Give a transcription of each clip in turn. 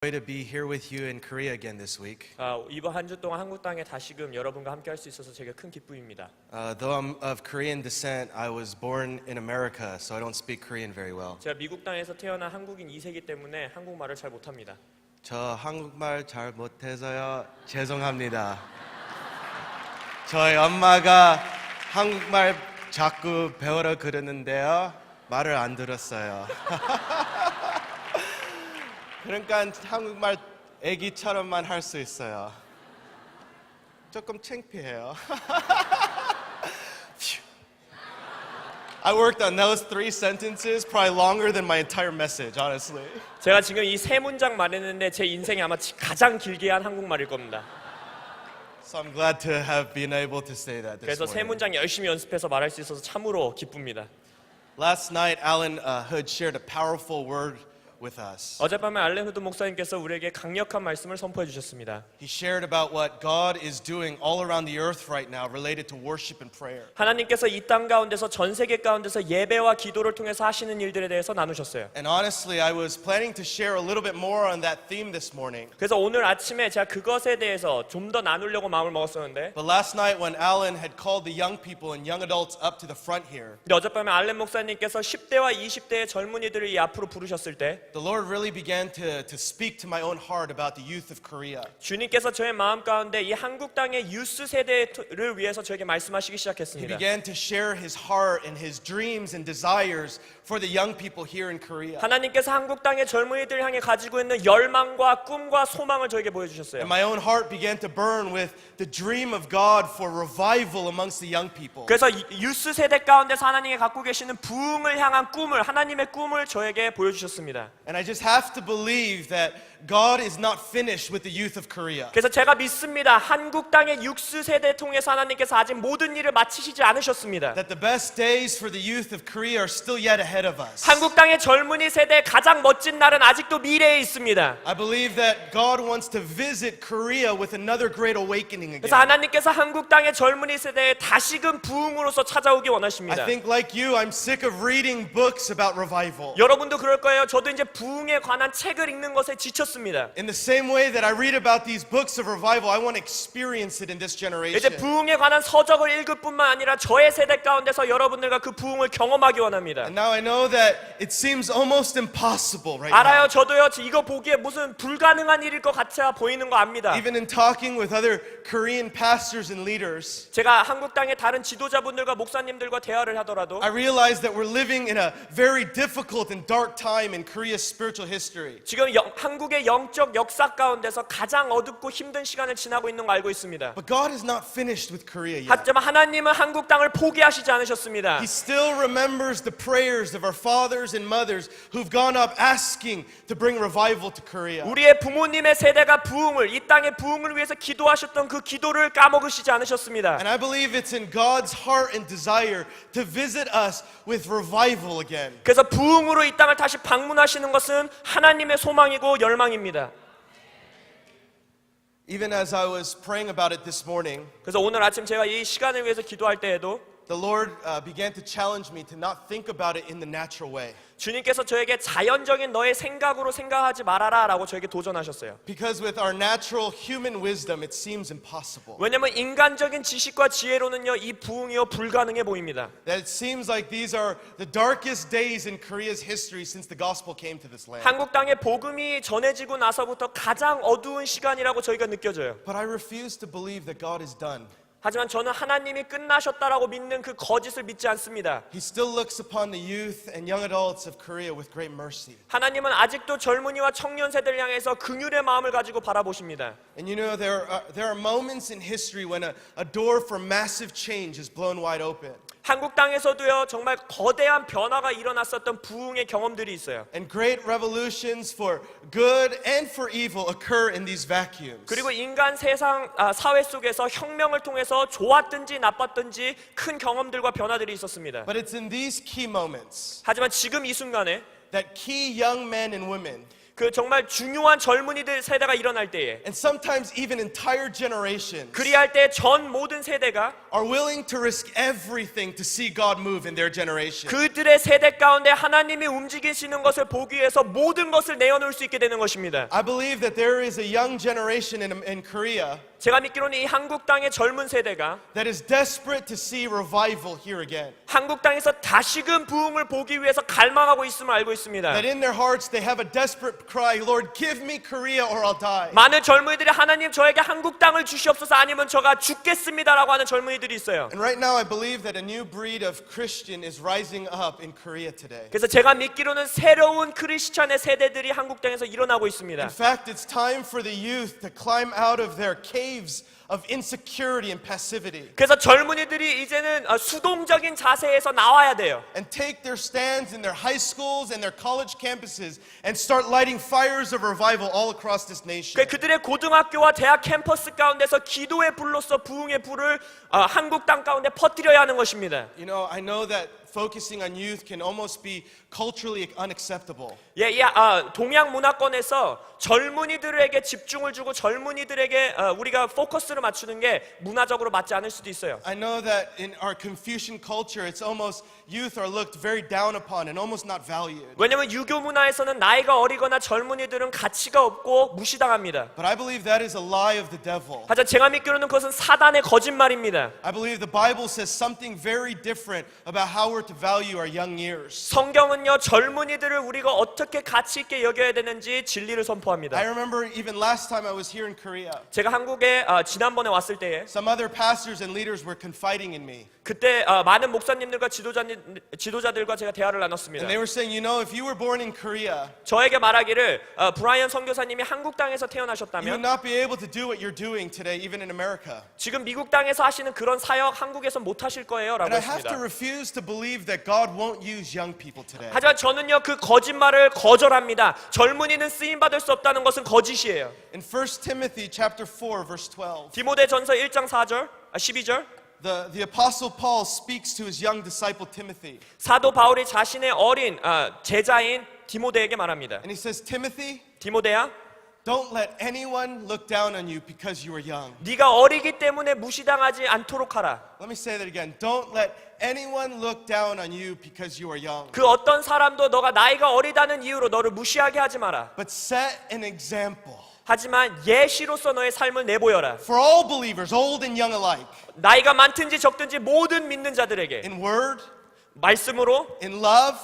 Joy to be here with you in Korea again this week. 이번 한 주 동안 한국 땅에 다시금 여러분과 함께 할 수 있어서 제가 큰 기쁨입니다. Though I'm of Korean descent, I was born in America, so I don't speak Korean very well. 제가 미국 땅에서 태어난 한국인 2세이기 때문에 한국말을 잘 못합니다. 저 한국말 잘 못해서요. 죄송합니다. 저희 엄마가 한국말 자꾸 배우러 그러는데요. 말을 안 들었어요. 그러니까 한국말 애기처럼만 할 수 있어요. 조금 창피해요. I worked on those 3 sentences probably longer than my entire message, honestly. 제가 지금 이 세 문장 말했는데 제 인생에 아마 가장 길게 한 한국말일 겁니다. So I'm glad to have been able to say that this 그래서 세 morning. 문장 열심히 연습해서 말할 수 있어서 참으로 기쁩니다. Last night, Alan Hood shared a powerful word with us. 어젯밤에 알렌 후드 목사님께서 우리에게 강력한 말씀을 선포해 주셨습니다. He shared about what God is doing all around the earth right now related to worship and prayer. 하나님께서 이 땅 가운데서 전 세계 가운데서 예배와 기도를 통해서 하시는 일들에 대해서 나누셨어요. And honestly, I was planning to share a little bit more on that theme this morning. 그래서 오늘 아침에 제가 그것에 대해서 좀 더 나누려고 마음을 먹었었는데 But last night when Alan had called the young people and young adults up to the front here, 근데 어젯밤에 알렌 목사님께서 10대와 20대의 젊은이들을 이 앞으로 부르셨을 때 the Lord really began to speak to my own heart about the youth of Korea. 주님께서 저의 마음 가운데 이 한국 땅의 유스 세대를 위해서 저에게 말씀하시기 He 시작했습니다. began to share his heart and his dreams and desires for the young people here in Korea. 하나님께서 한국 땅의 젊은이들 향해 가지고 있는 열망과 꿈과 소망을 저에게 보여주셨어요. And my own heart began to burn with the dream of God for revival amongst the young people. 그래서 유스 세대 가운데서 하나님이 갖고 계시는 부흥을 향한 꿈을 하나님의 꿈을 저에게 보여주셨습니다. And I just have to believe that God is not finished with the youth of Korea. 그래서 제가 믿습니다. 한국 땅의 육수 세대 통해서 하나님께서 아직 모든 일을 마치시지 않으셨습니다. That the best days for the youth of Korea are still yet ahead of us. 한국 땅의 젊은이 세대의 가장 멋진 날은 아직도 미래에 있습니다. I believe that God wants to visit Korea with another great awakening 그래서 again. 하나님께서 한국 땅의 젊은이 세대에 다시금 부흥으로서 찾아오기 원하십니다. I think like you, I'm sick of reading books about revival. 여러분도 그럴 거예요. 저도 이제 부흥에 관한 책을 읽는 것에 지쳤습니다. In the same way that I read about these books of revival, I want to experience it in this 이제 generation. 부흥에 관한 서적을 읽을 뿐만 아니라 저의 세대 가운데서 여러분들과 그 부흥을 경험하기 원합니다. And now I know that it seems almost impossible right 알아요. now. 저도요. 이거 보기에 무슨 불가능한 일일 것 같아 보이는 거 압니다. Even in talking with other Korean pastors and leaders, 제가 한국 땅의 다른 지도자분들과 목사님들과 대화를 하더라도 I realize that we're living in a very difficult and dark time in Korea's spiritual history. 지금 한국의 영적 역사 가운데서 가장 어둡고 힘든 시간을 지나고 있는 거 알고 있습니다. But God is not finished with Korea yet. 하지만 하나님은 한국 땅을 포기하시지 않으셨습니다. He still remembers the prayers of our fathers and mothers who've gone up asking to bring revival to Korea. 우리의 부모님의 세대가 부흥을 이 땅의 부흥을 위해서 기도하셨던 그 기도를 까먹으시지 않으셨습니다. And I believe it's in God's heart and desire to visit us with revival again. 그래서 부흥으로 이 땅을 다시 방문하시는 것은 하나님의 소망이고 열망입니다. Even as I was praying about it this morning, 그래서 오늘 아침 제가 이 시간을 위해서 기도할 때에도 the Lord began to challenge me to not think about it in the natural way. 주님께서 저에게 자연적인 너의 생각으로 생각하지 말아라 라고 저에게 도전하셨어요. Because with our natural human wisdom, it seems impossible. 왜냐면 인간적인 지식과 지혜로는요 이 부흥이요 불가능해 보입니다. That it seems like these are the darkest days in Korea's history since the gospel came to this land. 한국 땅에 복음이 전해지고 나서부터 가장 어두운 시간이라고 저희가 느껴져요. But I refuse to believe that God is done. 하지만 저는 하나님이 끝나셨다라고 믿는 그 거짓을 믿지 않습니다. He still looks upon the youth and young adults of Korea with great mercy. 하나님은 아직도 젊은이와 청년 세대를 향해서 긍휼의 마음을 가지고 바라보십니다. And you know, there are moments in history when a door for massive change is blown wide open. 한국 땅에서도요 정말 거대한 변화가 일어났었던 부흥의 경험들이 있어요. And great revolutions for good and for evil occur in these vacuums. 그리고 인간 사회 속에서 혁명을 통해서 좋았든지 나빴든지 큰 경험들과 변화들이 있었습니다. But it's in these key moments 하지만 지금 이 순간에 that key young men and women 그 정말 중요한 젊은이들 세대가 일어날 때에 and sometimes even entire generations 그리할 때 전 모든 세대가 are willing to risk everything to see God move in their generation. 그들의 세대 가운데 하나님이 움직이시는 것을 보기 위해서 모든 것을 내어놓을 수 있게 되는 것입니다. I believe that there is a young generation in Korea 제가 믿기로는 이 한국 땅의 젊은 세대가 that is desperate to see revival here again. 한국 땅에서 다시금 부흥을 보기 위해서 갈망하고 있음을 알고 있습니다. That in their hearts they have a desperate cry, Lord, give me Korea or I'll die. 많은 젊은이들이 하나님 저에게 한국 땅을 주시옵소서 아니면 저가 죽겠습니다라고 하는 젊은이들이 있어요. And right now I believe that a new breed of Christian is rising up in Korea today. 그래서 제가 믿기로는 새로운 크리스찬의 세대들이 한국 땅에서 일어나고 있습니다. In fact, it's time for the youth to climb out of their caves of insecurity and passivity 그래서 젊은이들이 이제는 수동적인 자세에서 나와야 돼요. and take their stands in their high schools and their college campuses and start lighting fires of revival all across this nation. 그들의 고등학교와 대학 캠퍼스 가운데서 기도의 불로서 부흥의 불을 한국 땅 가운데 퍼뜨려야 하는 것입니다. You know, I know that focusing on youth can almost be culturally unacceptable. 동양 문화권에서 젊은이들에게 집중을 주고 젊은이들에게 우리가 포커스를 맞추는 게 문화적으로 맞지 않을 수도 있어요. I know that in our Confucian culture, it's almost youth are looked very down upon and almost not valued. 왜냐하면 유교 문화에서는 나이가 어리거나 젊은이들은 가치가 없고 무시당합니다. But I believe that is a lie of the devil. 하지만 제가 믿기로는 그것은 사단의 거짓말입니다. I believe the Bible says something very different about how we're to value our young years. 성경은요 젊은이들을 우리가 어떻게 가치 있게 여겨야 되는지 진리를 선포합니다. I remember even last time I was here in Korea, 제가 한국에 지난번에 왔을 때에 some other pastors and leaders were confiding in me. 그때 많은 목사님들과 지도자들과 제가 대화를 나눴습니다. And they were saying, you know, if you were born in Korea, 저에게 말하기를 브라이언 선교사님이 한국 땅에서 you would 태어나셨다면 not be able to do what you're doing today, even in America. 지금 미국 땅에서 하시는 그런 사역 한국에서 못 하실 거예요 라고 And I have to 했습니다. refuse to believe that God won't use young people today. 하지만 저는요 그 거짓말을 거절합니다. 젊은이는 쓰임받을 수 없다는 것은 거짓이에요. In 1 Timothy chapter 4, verse 12, 디모데전서 1장 12절 the apostle Paul speaks to his young disciple Timothy. 사도 바울이 자신의 어린 제자인 디모데에게 말합니다. And he says, Timothy, 디모데야, don't let anyone look down on you because you are young. 네가 어리기 때문에 무시당하지 않도록 하라. Let me say that again. Don't let anyone look down on you because you are young. 그 어떤 사람도 너가 나이가 어리다는 이유로 너를 무시하게 하지 마라. But set an example 하지만 예시로서 너의 삶을 내보여라. for all believers, old and young alike, 나이가 많든지 적든지 모든 믿는 자들에게 in word, 말씀으로 in love,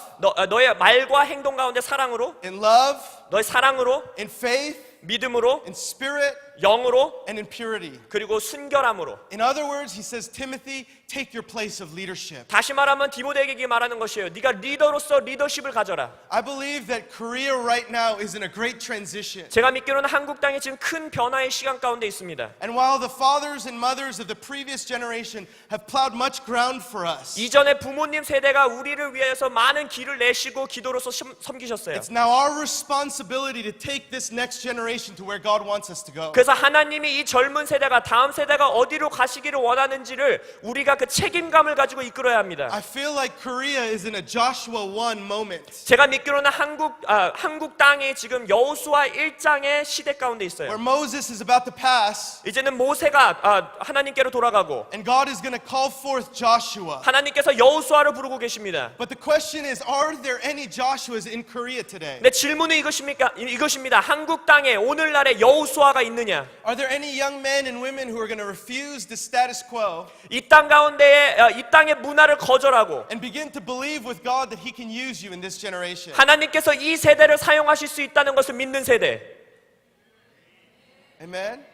너의 말과 행동 가운데 사랑으로 in love, 너의 사랑으로 in faith, 믿음으로 in spirit, 영으로 and in purity. 그리고 순결함으로. In other words, he says, Timothy, take your place of leadership. 다시 말하면 디모데에게 말하는 것이에요. 네가 리더로서 리더십을 가져라. I believe that Korea right now is in a great transition. 제가 믿기로는 한국 땅이 지금 큰 변화의 시간 가운데 있습니다. And while the fathers and mothers of the previous generation have plowed much ground for us, 이전에 부모님 세대가 우리를 위해서 많은 길을 내시고 기도로서 섬기셨어요. it's now our responsibility to take this next generation to where God wants us to go. 그래서 하나님이 이 젊은 세대가 다음 세대가 어디로 가시기를 원하는지를 우리가 그 책임감을 가지고 이끌어야 합니다. I feel like Korea is in a Joshua 1 moment. 제가 믿기로는 한국 땅이 지금 여호수아 1장의 시대 가운데 있어요. Where Moses is about to pass 이제는 모세가 하나님께로 돌아가고 and God is going to call forth Joshua. 하나님께서 여호수아를 부르고 계십니다. But the question is, are there any Joshuas in Korea today? 근데 질문은 이것입니다. 한국 땅에 오늘날의 여호수아가 있느냐? Are there any young men and women who are going to refuse the status quo 이 땅 가운데에 이 땅의 문화를 거절하고 and begin to believe with God that He can use you in this generation? 하나님께서 이 세대를 사용하실 수 있다는 것을 믿는 세대. Amen?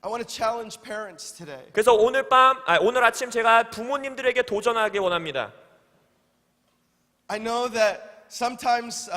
I want to challenge parents today. 그래서 오늘 아침 제가 부모님들에게 도전하기 원합니다. I know that sometimes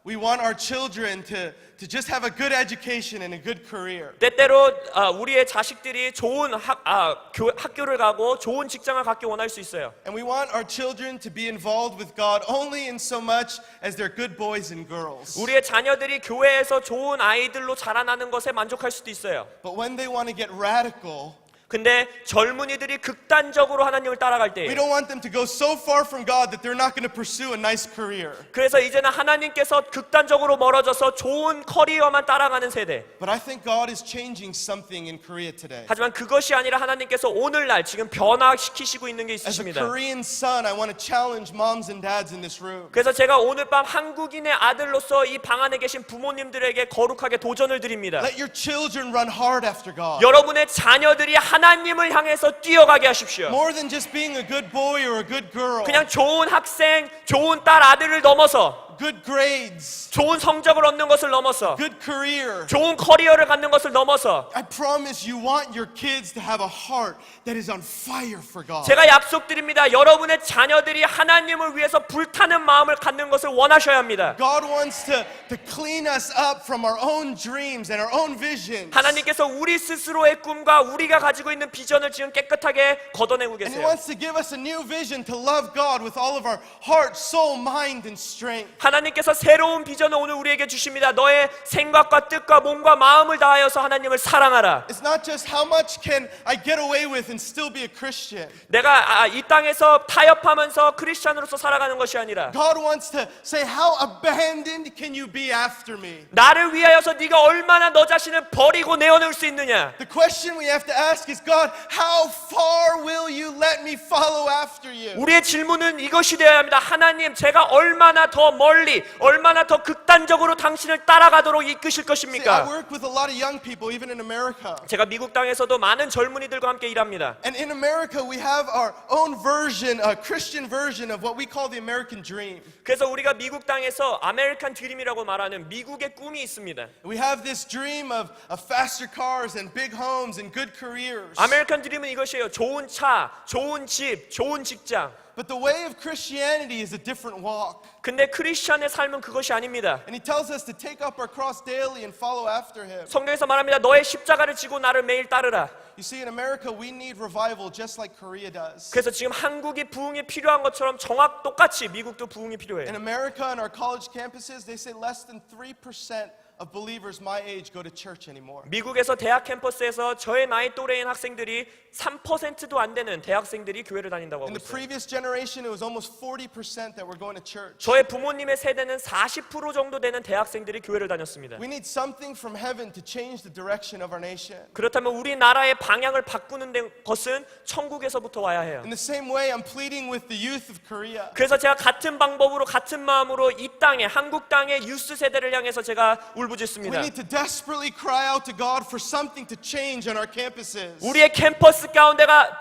we want our children to just have a good education and a good career. 때때로 우리의 자식들이 좋은 학교를 가고 좋은 직장을 갖기 원할 수 있어요. And we want our children to be involved with God only in so much as they're good boys and girls. 우리의 자녀들이 교회에서 좋은 아이들로 자라나는 것에 만족할 수도 있어요. But when they want to get radical, 근데 젊은이들이 극단적으로 하나님을 따라갈 We 때, don't want them to go so far from God that they're not going to pursue a nice career. 그래서 이제는 하나님께서 극단적으로 멀어져서 좋은 커리어만 따라가는 세대. But I think God is changing something in Korea today. 하지만 그것이 아니라 하나님께서 오늘날 지금 변화시키시고 있는 게 As a 있으십니다. Korean son, I want to challenge moms and dads in this room. 그래서 제가 오늘 밤 한국인의 아들로서 이 방 안에 계신 부모님들에게 거룩하게 도전을 드립니다. Let your children run hard after God. 여러분의 자녀들이 하나님을 향해서 뛰어가게 하십시오. More than just being a good boy or a good girl. 그냥 좋은 학생, 좋은 딸, 아들을 넘어서 Good grades. 좋은 성적을 얻는 것을 넘어서 Good career. 좋은 커리어를 갖는 것을 넘어서 I promise you want your kids to have a heart that is on fire for God. 제가 약속드립니다. 여러분의 자녀들이 하나님을 위해서 불타는 마음을 갖는 것을 원하셔야 합니다. God wants to clean us up from our own dreams and our own visions. 하나님께서 우리 스스로의 꿈과 우리가 가지고 있는 비전을 지금 깨끗하게 걷어내고 And He 계세요. wants to give us a new vision to love God with all of our heart, soul, mind, and strength. 하나님께서 새로운 비전을 오늘 우리에게 주십니다. 너의 생각과 뜻과 몸과 마음을 다하여서 하나님을 사랑하라. It's not just how much can I get away with and still be a Christian. 내가 이 땅에서 타협하면서 크리스찬으로서 살아가는 것이 아니라 God wants to say, how abandoned can you be after me? 나를 위하여서 네가 얼마나 너 자신을 버리고 내어놓을 수 있느냐. The question we have to ask is, God, how far will you let me follow after you? 우리의 질문은 이것이 되어야 합니다. 하나님, 제가 얼마나 더 멀리, 얼마나 더 극단적으로 당신을 따라가도록 이끄실 See, I 것입니까? work with a lot of young people, even in America. 제가 미국 땅에서도 많은 젊은이들과 함께 일합니다. And in America, we have our own version, a Christian version of what we call the American dream. 그래서 우리가 미국 땅에서 아메리칸 드림이라고 말하는 미국의 꿈이 있습니다. We have this dream of faster cars and big homes and good careers. 아메리칸 드림은 이것이에요. 좋은 차, 좋은 집, 좋은 직장. But the way of Christianity is a different walk. 근데 크리스찬의 삶은 그것이 아닙니다. And He tells us to take up our cross daily and follow after Him. 성경에서 말합니다. 너의 십자가를 지고 나를 매일 따르라. You see, in America, we need revival just like Korea does. 그래서 지금 한국이 부흥이 필요한 것처럼 똑같이 미국도 부흥이 필요해요. In America, on our college campuses, they say less than 3% of believers my age go to church anymore. 미국에서 대학 캠퍼스에서 저의 나이 또래인 학생들이 3%도 안 되는 대학생들이 교회를 다닌다고 In 하고 the 있어요. previous generation, it was almost 40% that were going to church. 저의 부모님의 세대는 40% 정도 되는 대학생들이 교회를 다녔습니다. We need something from heaven to change the direction of our nation. 그렇다면 우리나라의 방향을 바꾸는 것은 천국에서부터 와야 해요. In the same way, I'm pleading with the youth of Korea. 그래서 제가 같은 방법으로 같은 마음으로 이 땅에 한국 땅의 유스 세대를 향해서 제가 We 울부짖습니다. need to desperately cry out to God for something to change on our campuses. 우리의 캠퍼스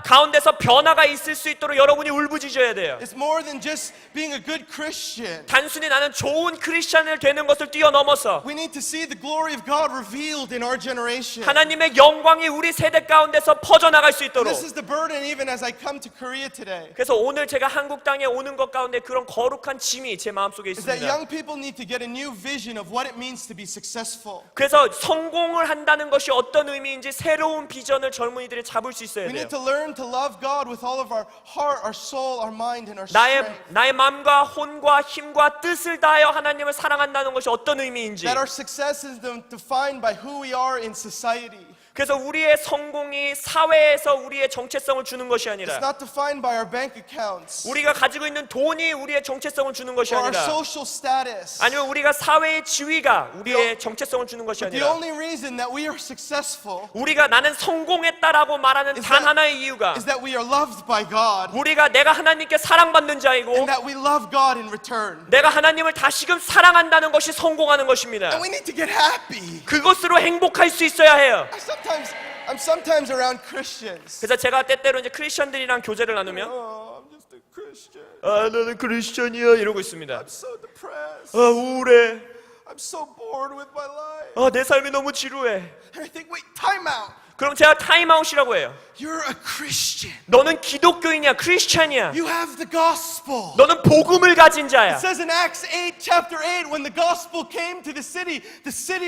가운데서 변화가 있을 수 있도록 여러분이 울부짖어야 돼요. It's more than just being a good Christian. 단순히 나는 좋은 크리스찬을 되는 것을 뛰어넘어서 We need to see the glory of God revealed in our generation. 하나님의 영광이 우리 세대 가운데서 퍼져나갈 수 있도록. This is the burden even as I come to Korea today. 그래서 오늘 제가 한국 땅에 오는 것 가운데 그런 거룩한 짐이 제 마음속에 Is that 있습니다. young people need to get a new vision of what it means to be successful. 그래서 성공을 한다는 것이 어떤 의미인지 새로운 비전을 젊은이들이 잡을 수 있어야 We 돼요. need to learn to love God with all of our heart, our soul, our mind, and our strength. 나의 마음과 혼과 힘과 뜻을 다하여 하나님을 사랑한다는 것이 어떤 의미인지. That our success is defined by who we are in society. 그래서 우리의 성공이 사회에서 우리의 정체성을 주는 것이 It's 아니라 not defined by our bank accounts 우리가 가지고 있는 돈이 우리의 정체성을 주는 것이 or our 아니라 social status. 아니면 우리가 사회의 지위가 우리의 정체성을 주는 것이 The 아니라 only reason that we are successful 우리가 나는 성공했다라고 말하는 Is 단 that- 하나의 이유가 is that we are loved by God 우리가 내가 하나님께 사랑받는 자이고 and that we love God in return. 내가 하나님을 다시금 사랑한다는 것이 성공하는 것입니다. And we need to get happy. 그것으로 행복할 수 있어야 해요. I'm sometimes around Christians. 그래서 제가 때때로 이제 크리스천들이랑 교제를 나누면 Oh, I'm just a Christian. 나는 크리스천이야 이러고 있습니다. I'm so depressed. 우울해. I'm so bored with my life. 내 삶이 너무 지루해. And I think, wait, time out. 그럼 제가 타임아웃이라고 해요. You're a Christian. 너는 기독교인이야, 크리스찬이야. You have the gospel. 너는 복음을 가진 자야. It says in Acts 8, chapter 8, when the gospel came to the city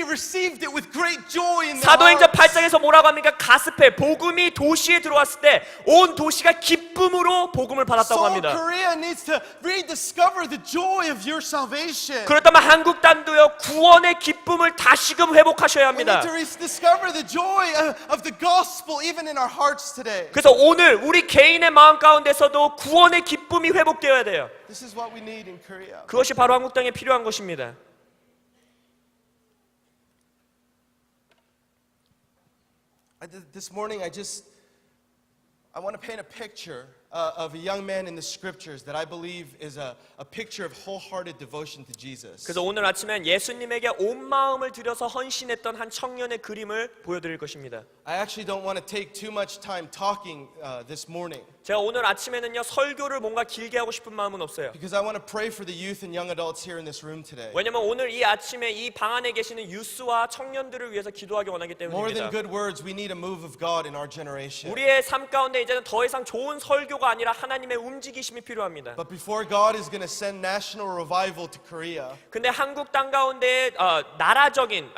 received it with great joy in their 사도행전 hearts. 8장에서 뭐라고 합니까? 가스페 복음이 도시에 들어왔을 때 온 도시가 기쁨으로 복음을 받았다고 So 합니다. Korea needs to rediscover the joy of your salvation. 그렇다면 한국 땅도요 구원의 기쁨을 다시금 회복하셔야 We need 합니다. to rediscover the joy of of the gospel even in our hearts today. 그래서 오늘 우리 개인의 마음 가운데서도 구원의 기쁨이 회복되어야 돼요. This is what we need in Korea. 그것이 바로 한국 땅에 필요한 것입니다. This morning I want to paint a picture of a young man in the scriptures that I believe is a picture of wholehearted devotion to Jesus. 그래서 오늘 아침엔 예수님에게 온 마음을 들여서 헌신했던 한 청년의 그림을 보여드릴 것입니다. I actually don't want to take too much time talking this morning 제가 오늘 아침에는요 설교를 뭔가 길게 하고 싶은 마음은 없어요. because I want to pray for the youth and young adults here in this room today. 왜냐면 오늘 이 아침에 이 방 안에 계시는 유스와 청년들을 위해서 기도하기 원하기 More than 때문입니다. good words, we need a move of God in our generation. 우리의 삶 가운데 이제는 더 이상 좋은 설교가 아니라 하나님의 움직이심이 필요합니다. But before God is going to send national revival to Korea, 근데 한국 땅 가운데 나라적인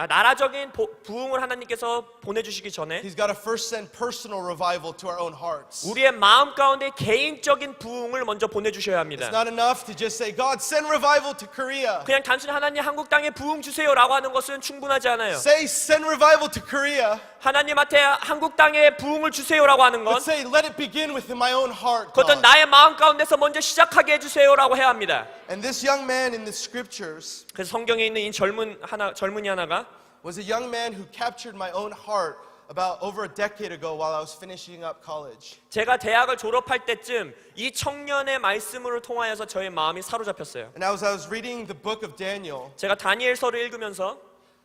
부흥을 하나님께서 보내주시기 전에 He's got to first send personal revival to our own hearts. 우리의 마음 가운데 개인적인 부흥을 먼저 보내주셔야 It's 합니다. not enough to just say, God, send revival to Korea. 그냥 단순히 하나님 한국 땅에 부흥 주세요라고 하는 것은 충분하지 않아요. Say, send revival to Korea, 하나님한테 한국 땅에 부흥을 주세요라고 하는 건 but say, let it begin with my own heart, 그것도 God. 나의 마음 가운데서 먼저 시작하게 해주세요라고 해야 합니다. And this young man in the scriptures 그래서 성경에 있는 이 젊은이 하나가 was a young man who captured my own heart about over a decade ago while I was finishing up college. 제가 대학을 졸업할 때쯤 이 청년의 말씀으로 통하여서 저의 마음이 사로잡혔어요. And as I was reading the book of Daniel, 제가 다니엘서를 읽으면서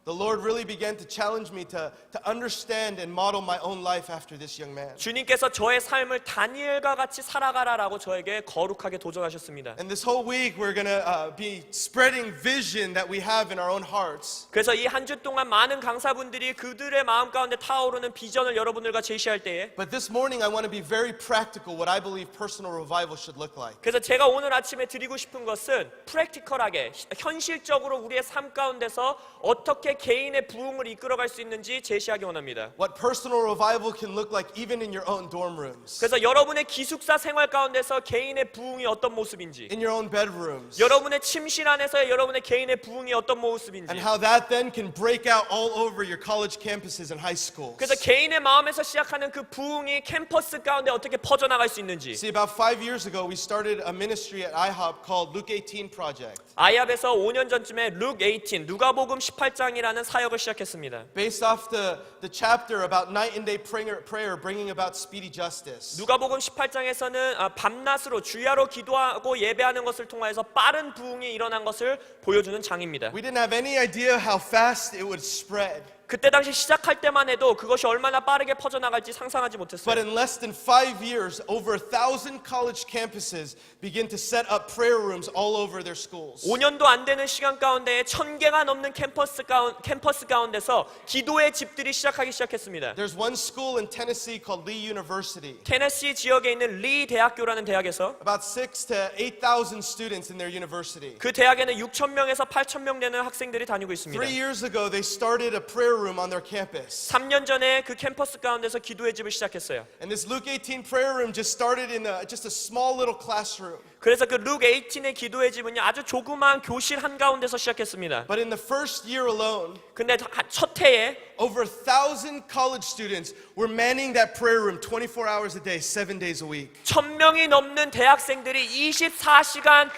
the Lord really began to challenge me to understand and model my own life after this young man. 주님께서 저의 삶을 다니엘과 같이 살아가라라고 저에게 거룩하게 도전하셨습니다. And this whole week we're going to be spreading vision that we have in our own hearts. 그래서 이 한 주 동안 많은 강사분들이 그들의 마음 가운데 타오르는 비전을 여러분들과 제시할 때에 But this morning I want to be very practical what I believe personal revival should look like. 그래서 제가 오늘 아침에 드리고 싶은 것은 프랙티컬하게 현실적으로 우리의 삶 가운데서 어떻게 개인의 부흥을 이끌어갈 수 있는지 제시하기 원합니다. What personal revival can look like even in your own dorm rooms, 그래서 여러분의 기숙사 생활 가운데서 개인의 부흥이 어떤 모습인지, in your own bedrooms, 여러분의 침실 안에서의 여러분의 개인의 부흥이 어떤 모습인지, and how that then can break out all over your college campuses and high schools. 그래서 개인의 마음에서 시작하는 그 부흥이 캠퍼스 가운데 어떻게 퍼져나갈 수 있는지. See, about 5 years ago, we started a ministry at IHOP called Luke 18 Project. 아이합에서 5년 전쯤에 Luke 18, 누가복음 18장이라는 사역을 시작했습니다. Based off the chapter about night and day prayer bringing about speedy justice. 누가복음 18장에서는 밤낮으로 주야로 기도하고 예배하는 것을 통하여서 빠른 부흥이 일어난 것을 보여주는 장입니다. We didn't have any idea how fast it would spread. 그때 당시 시작할 때만 해도 그것이 얼마나 빠르게 퍼져나갈지 상상하지 But 못했어요. in less than 5 years, over 1,000 college campuses begin to set up prayer rooms all over their schools. 5년도 안 되는 시간 가운데 1000개가 넘는 캠퍼스 가운데서 기도의 집들이 시작하기 시작했습니다. There's one school in Tennessee called Lee University. 테네시 지역에 있는 리 대학교라는 대학에서 About 6,000 to 8,000 students in their university. 그 대학에는 6,000명에서 8,000명 되는 학생들이 다니고 있습니다. 3 years ago, they started a prayer room on their campus. 3년 전에 그 캠퍼스 가운데서 기도의 집을 시작했어요. And this Luke 18 prayer room just started in just a small little classroom. 그래서 그 룩 18의 기도의 집은요 아주 조그마한 교실 한가운데서 시작했습니다. But in the first year alone, 근데 첫 해에 over 1,000 college students were manning that prayer room 24 hours a day, 7 days a week. 1000명이 넘는 대학생들이 24시간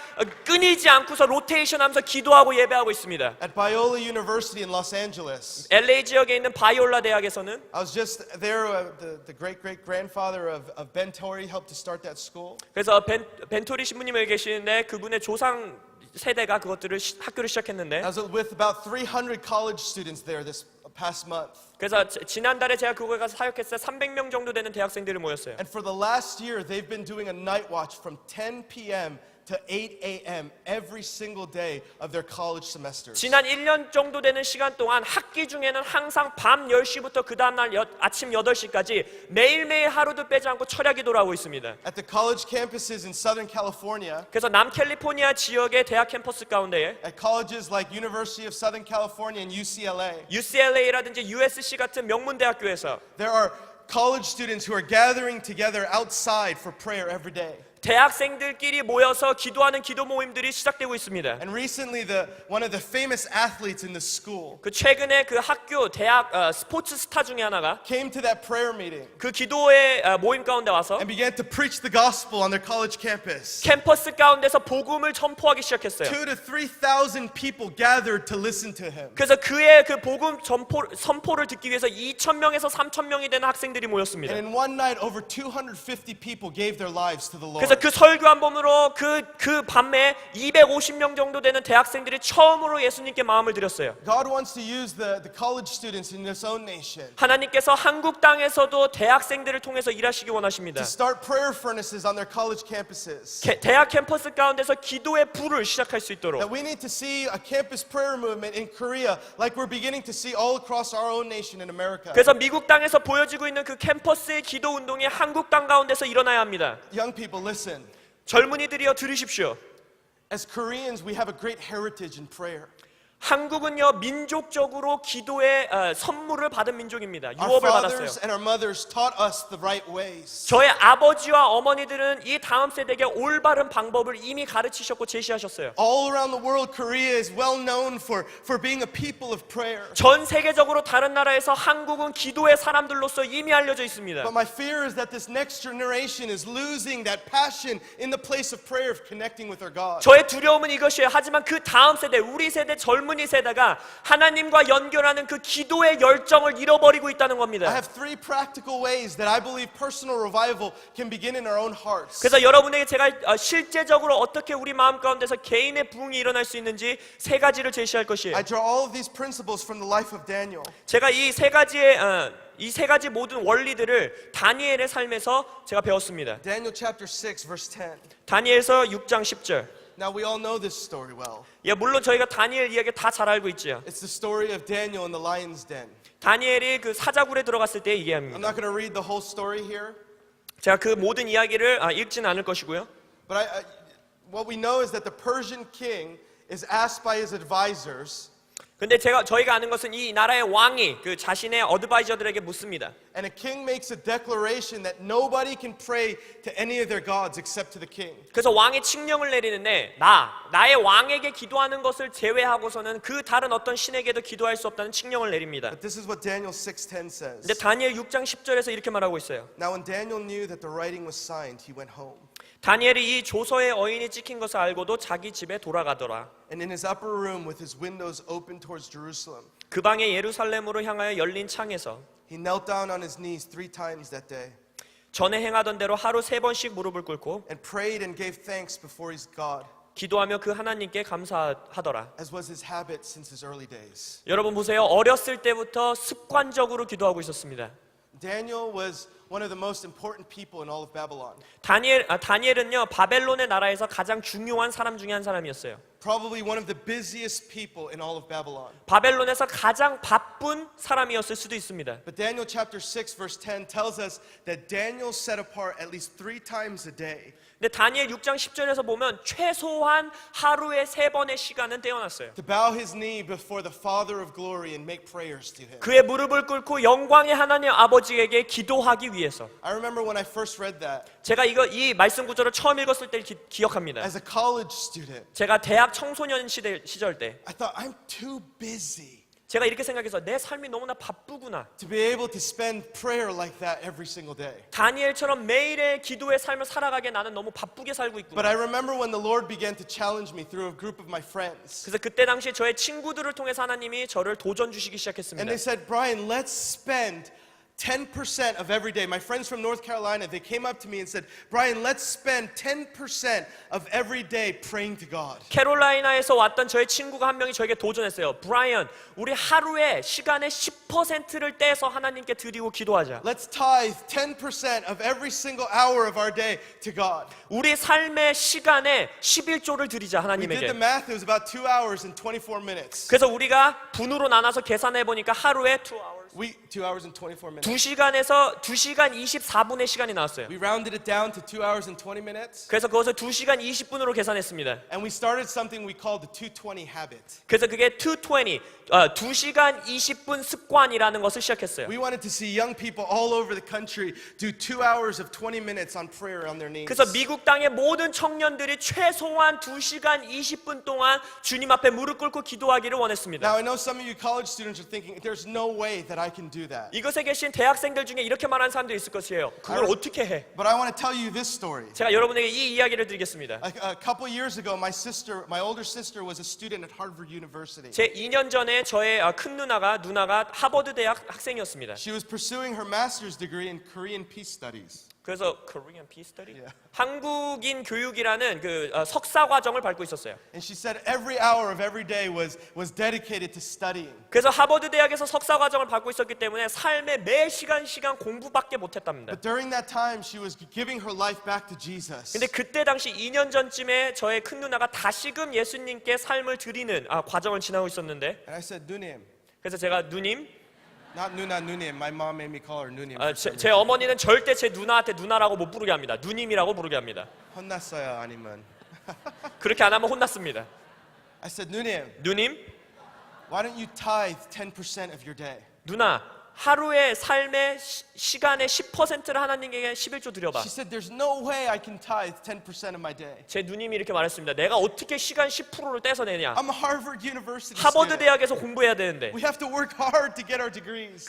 끊이지 않고서 로테이션하면서 기도하고 예배하고 있습니다. At Biola University in Los Angeles, LA 지역에 있는 바이올라 대학에서는 I was just there. The great-great-grandfather of Ben Torrey helped to start that school. 그래서 벤토리 신부님이 계시는데 그분의 조상 세대가 학교를 시작했는데 I was with about 300 college students there this past month. 그래서 지난달에 제가 그거에 가서 사역했어요. 300명 정도 되는 대학생들이 모였어요. And for the last year, they've been doing a night watch from 10 p.m. to 8 a.m. every single day of their college semesters. 지난 1년 정도 되는 시간 동안 학기 중에는 항상 밤 10시부터 그 다음날 아침 8시까지 매일매일 하루도 빼지 않고 철야 기도를 하고 있습니다. At the college campuses in Southern California, 그래서 남캘리포니아 지역의 대학 캠퍼스 가운데에 at colleges like University of Southern California and UCLA, UCLA라든지 USC 같은 명문 대학교에서 there are college students who are gathering together outside for prayer every day. 대학생들끼리 모여서 기도하는 기도 모임들이 시작되고 있습니다. And recently, one of the famous athletes in the school 그 최근에 그 학교 대학 스포츠 스타 중에 하나가 came to that prayer meeting 그 기도의 모임 가운데 와서 and began to preach the gospel on their college campus. 캠퍼스 가운데서 복음을 전포하기 시작했어요. 2,000 to 3,000 people gathered to listen to him. 그래서 그의 그 복음 선포를 듣기 위해서 2,000명에서 3,000명이 되는 학생들이 모였습니다. And in one night, over 250 people gave their lives to the Lord. 그래서 그 설교 한 번으로 그 밤에 250명 정도 되는 대학생들이 처음으로 예수님께 마음을 드렸어요. God wants to use the college students in this own nation 하나님께서 한국 땅에서도 대학생들을 통해서 일하시기 원하십니다. to start prayer furnaces on their college campuses. 대학 캠퍼스 가운데서 기도의 불을 시작할 수 있도록 That we need to see a campus prayer movement in Korea like we're beginning to see all across our own nation in America. 그래서 미국 땅에서 보여지고 있는 그 캠퍼스의 기도 운동이 한국 땅 가운데서 일어나야 합니다. Young people, listen. 젊은이들이여 들으십시오. As Koreans, we have a great heritage in prayer. 한국은요 민족적으로 기도의 선물을 받은 민족입니다. Our 유업을 fathers 받았어요. and our mothers taught us the right ways. 저의 아버지와 어머니들은 이 다음 세대에게 올바른 방법을 이미 가르치셨고 제시하셨어요. All around the world, Korea is well known for being a people of prayer. 전 세계적으로 다른 나라에서 한국은 기도의 사람들로서 이미 알려져 있습니다. But my fear is that this next generation is losing that passion in the place of prayer, of connecting with our God. 저의 두려움은 이것이에요. 하지만 그 다음 세대, 우리 세대 젊은이 세대가 하나님과 연결하는 그 기도의 열정을 잃어버리고 있다는 I 겁니다. have three practical ways that I believe personal revival can begin in our own hearts. 그래서 여러분에게 제가 실제적으로 어떻게 우리 마음 가운데서 개인의 부흥이 일어날 수 있는지 세 가지를 제시할 것이에요. I draw all of these principles from the life of Daniel. 제가 이 세 가지 모든 원리들을 다니엘의 삶에서 제가 배웠습니다. Daniel chapter 6, verse 10. 다니엘서 6장 10절. Now we all know this story well. 예, 물론 저희가 다니엘 이야기 다 잘 알고 있죠. It's the story of Daniel in the lion's den. 다니엘이 그 사자굴에 들어갔을 때의 I'm 이야기입니다. not going to read the whole story here, 제가 그 모든 이야기를 읽지는 않을 것이고요. but what we know is that the Persian king is asked by his advisors, 근데 저희가 아는 것은 이 나라의 왕이 그 자신의 어드바이저들에게 묻습니다. and a king makes a declaration that nobody can pray to any of their gods except to the king. 그래서 왕이 칙령을 내리는데 나의 왕에게 기도하는 것을 제외하고서는 그 다른 어떤 신에게도 기도할 수 없다는 칙령을 내립니다. But this is what Daniel 6:10 says. 근데 다니엘 6장 10절에서 이렇게 말하고 있어요. Now when Daniel knew that the writing was signed, he went home. 다니엘이 이 조서에 어인이 찍힌 것을 알고도 자기 집에 돌아가더라. And in his upper room with his windows open towards Jerusalem, 그 방에 예루살렘으로 향하여 열린 창에서 he knelt down on his knees 3 times that day 전에 행하던 대로 하루 3번씩 무릎을 꿇고 and prayed and gave thanks before his God, 기도하며 그 하나님께 감사하더라. as was his habit since his early days. 여러분 보세요. 어렸을 때부터 습관적으로 기도하고 있었습니다. Daniel was one of the most important people in all of Babylon. 다니엘은요 바벨론의 나라에서 가장 중요한 사람 중에 한 사람이었어요. Probably one of the busiest people in all of Babylon. 바벨론에서 가장 바쁜 사람이었을 수도 있습니다. But Daniel chapter 6 verse 10 tells us that Daniel set apart at least 3 times a day. 근데 다니엘 6장 10절에서 보면 최소한 하루에 3번의 시간은 떼어놨어요. To bow his knee before the Father of glory and make prayers to him. 그의 무릎을 꿇고 영광의 하나님 아버지에게 기도하기 위해서. I remember when I first read that 제가 이 말씀 구절을 처음 읽었을 때 기억합니다. as a college student. 제가 대학 청소년 시절 때 I thought, I'm too busy 제가 이렇게 생각해서 내 삶이 너무나 바쁘구나. to be able to spend prayer like that every single day. 다니엘처럼 매일의 기도의 삶을 살아가기에 나는 너무 바쁘게 살고 But 있구나. I remember when the Lord began to challenge me through a group of my friends. 그래서 그때 당시 저의 친구들을 통해서 하나님이 저를 도전 주시기 And 시작했습니다. they said, Brian, let's spend 10% of every day. My friends from North Carolina, they came up to me and said, Brian, let's spend 10% of every day praying to God. 캐롤라이나에서 왔던 저의 친구가 한 명이 저에게 도전했어요. 브라이언, 우리 하루에 시간의 10%를 떼서 하나님께 드리고 기도하자. Let's tithe 10% of every single hour of our day to God. 우리 삶의 시간에 11조를 드리자 We did the 하나님에게. math. It was about 2 hours and 24 minutes. 그래서 우리가 분으로 나눠서 계산해 보니까 하루에 2 hours 2 hours and 24 minutes. 2시간에서 2시간 24분의 시간이 나왔어요. We rounded it down to 2 hours and 20 minutes. 그래서 그것을 2시간 20분으로 계산했습니다. And we started something we called the 220 habit. 그래서 그게 2시간 20분 습관이라는 것을 시작했어요. We wanted to see young people all over the country do 2 hours of 20 minutes on prayer on their knees. 그래서 미국 땅의 모든 청년들이 최소한 2시간 20분 동안 주님 앞에 무릎 꿇고 기도하기를 원했습니다. Now I know some of you college students are thinking there's no way that I can do that. 이곳에 계신 대학생들 중에 이렇게 말하는 사람들이 있을 것이에요. 그걸 어떻게 해? But I want to tell you this story. 제가 여러분에게 이 이야기를 드리겠습니다. A couple years ago, my older sister was a student at Harvard University. 제 2년 전에 저의 큰 누나가 하버드 대학 학생이었습니다. She was pursuing her master's degree in Korean peace studies. 그래서 Korean Peace Study? Yeah. 한국인 교육이라는 그 석사 과정을 밟고 있었어요. And she said every hour of every day was dedicated to studying. 그래서 하버드 대학에서 석사 과정을 밟고 있었기 때문에 삶에 매 시간 공부밖에 못했답니다. But during that time, she was giving her life back to Jesus. 근데 그때 당시 2년 전쯤에 저의 큰 누나가 다시금 예수님께 삶을 드리는 과정을 지나고 있었는데, And I said, 누님. 그래서 제가 누님, Not 누나, 누님. My mom made me call her 누님. 제 어머니는 절대 제 누나한테 누나라고 못 부르게 합니다. 누님이라고 부르게 합니다. 혼났어요, 아니면? 그렇게 안 하면 혼났습니다. I said, 누님. 누님, Why don't you tithe 10% of your day? 누나, 하루의 삶의 시간의 10%를 하나님께 11조 드려봐. She said, there's no way I can tithe 10% of my day. 제 누님이 이렇게 말했습니다. 내가 어떻게 시간 10%를 떼서내냐? I'm a Harvard University 하버드 student. 대학에서 공부해야 되는데. We have to work hard to get our degrees.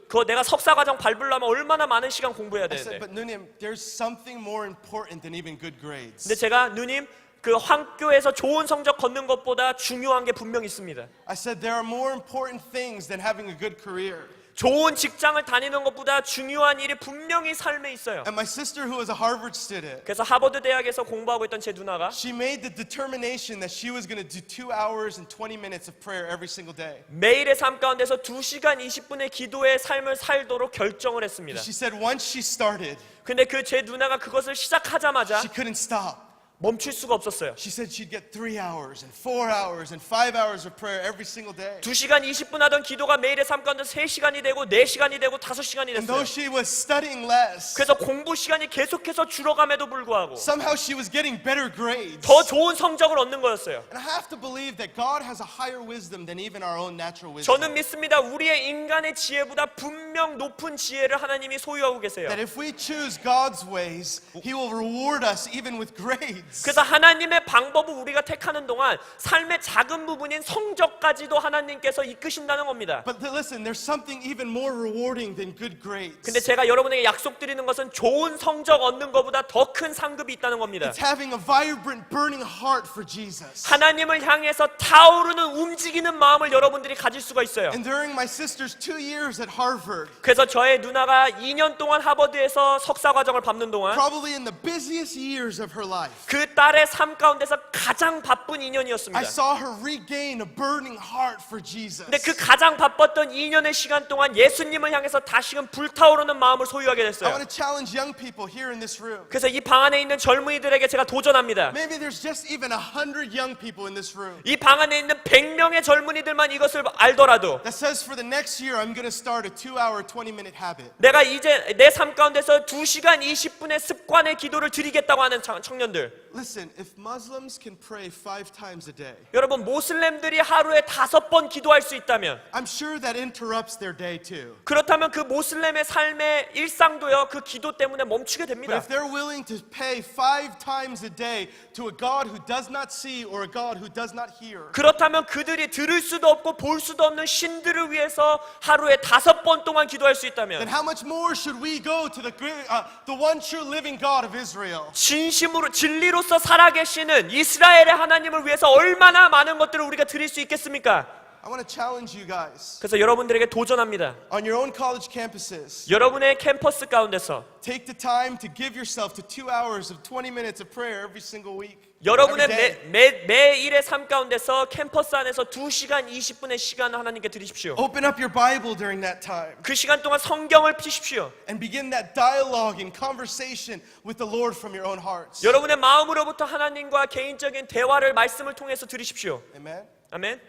그거 내가 석사 과정 밟으려면 얼마나 많은 시간 공부해야 I said, 되는데. but 누님, there's something more important than even good grades. 근데 제가 누님 그 학교에서 좋은 성적 거는 것보다 중요한 게 분명히 있습니다. I said, there are more important things than having a good career. 좋은 직장을 다니는 것보다 중요한 일이 분명히 삶에 있어요. And my sister, who was a Harvard student, 그래서 하버드 대학에서 공부하고 있던 제 누나가 she made the determination that she was going to do 2 hours and 20 minutes of prayer every single day. 매일의 삶 가운데서 2시간 20분의 기도의 삶을 살도록 결정을 했습니다. She said once she started, 근데 그 제 누나가 그것을 시작하자마자 she couldn't stop. 멈출 수가 없었어요. She said she'd get 3 hours and 4 hours and 5 hours of prayer every single day. 2시간 20분 하던 기도가 매일의 삶 가운데 3시간이 되고 4시간이 되고 5시간이 And 됐어요. though she was studying less, 그래서 공부 시간이 계속해서 줄어감에도 불구하고 somehow she was getting better grades. 더 좋은 성적을 얻는 거였어요. And I have to believe that God has a higher wisdom than even our own natural 저는 wisdom. 믿습니다. 우리의 인간의 지혜보다 분명 높은 지혜를 하나님이 소유하고 계세요. That if we choose God's ways, He will reward us even with grades. 그래서 하나님의 방법을 우리가 택하는 동안 삶의 작은 부분인 성적까지도 하나님께서 이끄신다는 겁니다. But listen, there's something even more rewarding than good grades. 근데 제가 여러분에게 약속드리는 것은 좋은 성적 얻는 것보다 더 큰 상급이 있다는 겁니다. It's having a vibrant, burning heart for Jesus. 하나님을 향해서 타오르는 움직이는 마음을 여러분들이 가질 수가 있어요. And during my sister's 2 years at Harvard, 그래서 저의 누나가 2년 동안 하버드에서 석사 과정을 밟는 동안 probably in the busiest years of her life, 그 딸의 삶 가운데서 가장 바쁜 2년이었습니다. I saw her regain a burning heart for Jesus. 근데 그 가장 바빴던 2년의 시간 동안 예수님을 향해서 다시금 불타오르는 마음을 소유하게 I 됐어요. want to challenge young people here in this room. 그래서 이 방 안에 있는 젊은이들에게 제가 도전합니다. Maybe there's just even 100 young people in this room 이 방 안에 있는 100명의 젊은이들만 이것을 알더라도 that says for the next year I'm going to start a 2-hour, 20-minute habit. 내가 이제 내 삶 가운데서 2시간 20분의 습관의 기도를 드리겠다고 하는 청년들, Listen, if Muslims can pray 5 times a day, 여러분 모슬렘들이 하루에 5번 기도할 수 있다면, I'm sure that interrupts their day too. 그렇다면 그 모슬렘의 삶의 일상도요 그 기도 때문에 멈추게 But 됩니다. if they're willing to pay 5 times a day to a God who does not see or a God who does not hear, 그렇다면 그들이 들을 수도 없고 볼 수도 없는 신들을 위해서 하루에 5번 동안 기도할 수 then 있다면, how much more should we go to the one true living God of Israel? 진심으로 진리로서 살아계시는 이스라엘의 하나님을 위해서 얼마나 많은 것들을 우리가 드릴 수 있겠습니까? I want to challenge you guys. 그래서 여러분들에게 도전합니다. On your own college campuses, 여러분의 캠퍼스 가운데서 take the time to give yourself to 2 hours of 20 minutes of prayer every single week. 여러분의 every day. 매일의 삶 가운데서 캠퍼스 안에서 2시간 20분의 시간을 하나님께 드리십시오. Open up your Bible during that time 그 시간 동안 성경을 피십시오. and begin that dialogue and conversation with the Lord from your own hearts. 여러분의 마음으로부터 하나님과 개인적인 대화를 말씀을 통해서 드리십시오. Amen. 아멘.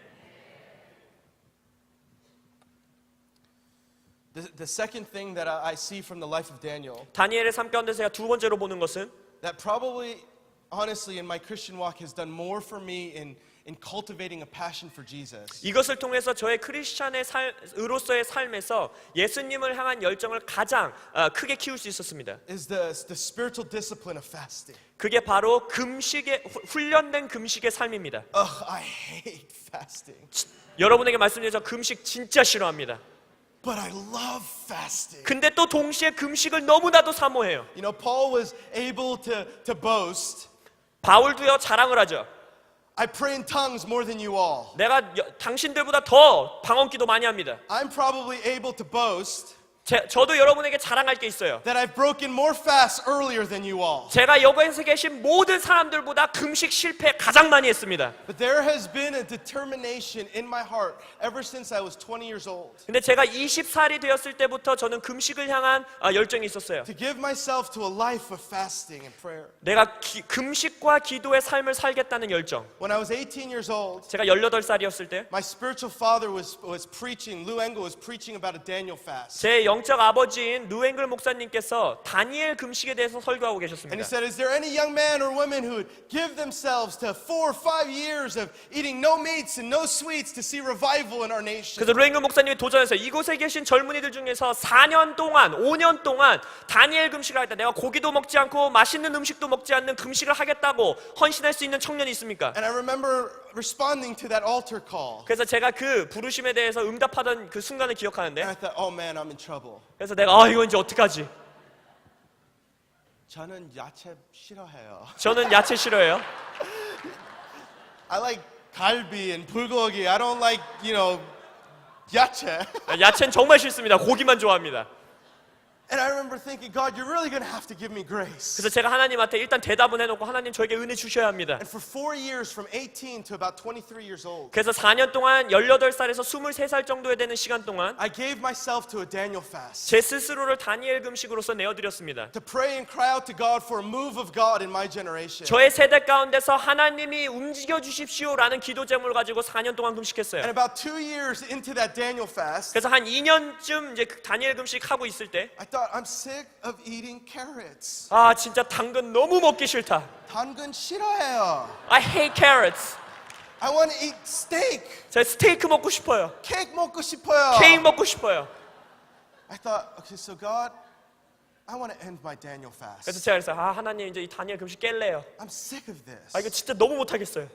The second thing that I see from the life of Daniel, 다니엘의 삶 가운데 제가 두 번째로 보는 것은 that probably, honestly, in my Christian walk has done more for me in cultivating a passion for Jesus, 이것을 통해서 저의 크리스찬의 의로서의 삶에서 예수님을 향한 열정을 가장 크게 키울 수 있었습니다. is the spiritual discipline of fasting. 그게 바로 금식의 훈련된 금식의 삶입니다. I hate fasting, 여러분에게 말씀드려서 금식 진짜 싫어합니다. but I love fasting. 근데 또 동시에 금식을 너무나도 사모해요. You know, Paul was able to boast, 바울도요 자랑을 하죠. I pray in tongues more than you all. 내가 당신들보다 더 방언기도 많이 합니다. I'm probably able to boast 저도 여러분에게 자랑할 게 있어요. that I've broken more fasts earlier than you all. 제가 여기서 계신 모든 사람들보다 금식 실패 가장 많이 했습니다. But there has been a determination in my heart ever since I was 20 years old 근데 제가 20살이 되었을 때부터 저는 금식을 향한 열정이 있었어요. to give myself to a life of fasting and prayer. 내가 금식과 기도의 삶을 살겠다는 열정. When I was 18 years old, 제가 18살이었을 때 my spiritual father was preaching, Lou Engle was preaching about a Daniel fast. 제 영적 아버지인 누앵글 목사님께서 다니엘 금식에 대해서 설교하고 And he 계셨습니다. said, is there any young man or woman who would give themselves to 4 or 5 years of eating no meats and no sweets to see revival in our nation? 그래서 루앵글 목사님이 도전해서 이곳에 계신 젊은이들 중에서 4년 동안, 5년 동안 다니엘 금식을 하겠다. 내가 고기도 먹지 않고 맛있는 음식도 먹지 않는 금식을 하겠다고 헌신할 수 있는 청년이 있습니까? And I remember responding to that altar call. 그래서 제가 그 부르심에 대해서 응답하던 그 순간을 기억하는데, And I thought, oh man, I'm in trouble. 그래서 내가 이거 이제 어떡하지? 저는 야채 싫어해요. 저는 야채 싫어해요. I like 갈비 and 불고기. I don't like, 야채. 야채는 정말 싫습니다. 고기만 좋아합니다. And I remember thinking, God, you're really going to have to give me grace. 그래서 제가 하나님한테 일단 대답은 해놓고 하나님 저에게 은혜 주셔야 합니다. And for 4 years, from 18 to about 23 years old, 그래서 4년 동안 18살에서 23살 정도에 되는 시간 동안 I gave myself to a Daniel fast. 제 스스로를 다니엘 금식으로서 내어드렸습니다. To pray and cry out to God for a move of God in my generation. 저의 세대 가운데서 하나님이 움직여 주십시오라는 기도 제목을 가지고 4년 동안 금식했어요. And about 2 years into that Daniel fast, 그래서 한 2년쯤 이제 다니엘 금식 하고 있을 때, I thought, I'm sick of eating carrots. 진짜 당근 너무 먹기 싫다. 당근 싫어해요. I hate carrots. I want to eat steak. 제가 스테이크 먹고 싶어요. 케이크 먹고 싶어요. 케이크 먹고 싶어요. I thought, okay, so God, I want to end my Daniel 그래서 fast. 제가 그랬어요. 하나님 이제 이 다니엘 금식 깰래요. I'm sick of this. 이거 진짜 너무 못하겠어요.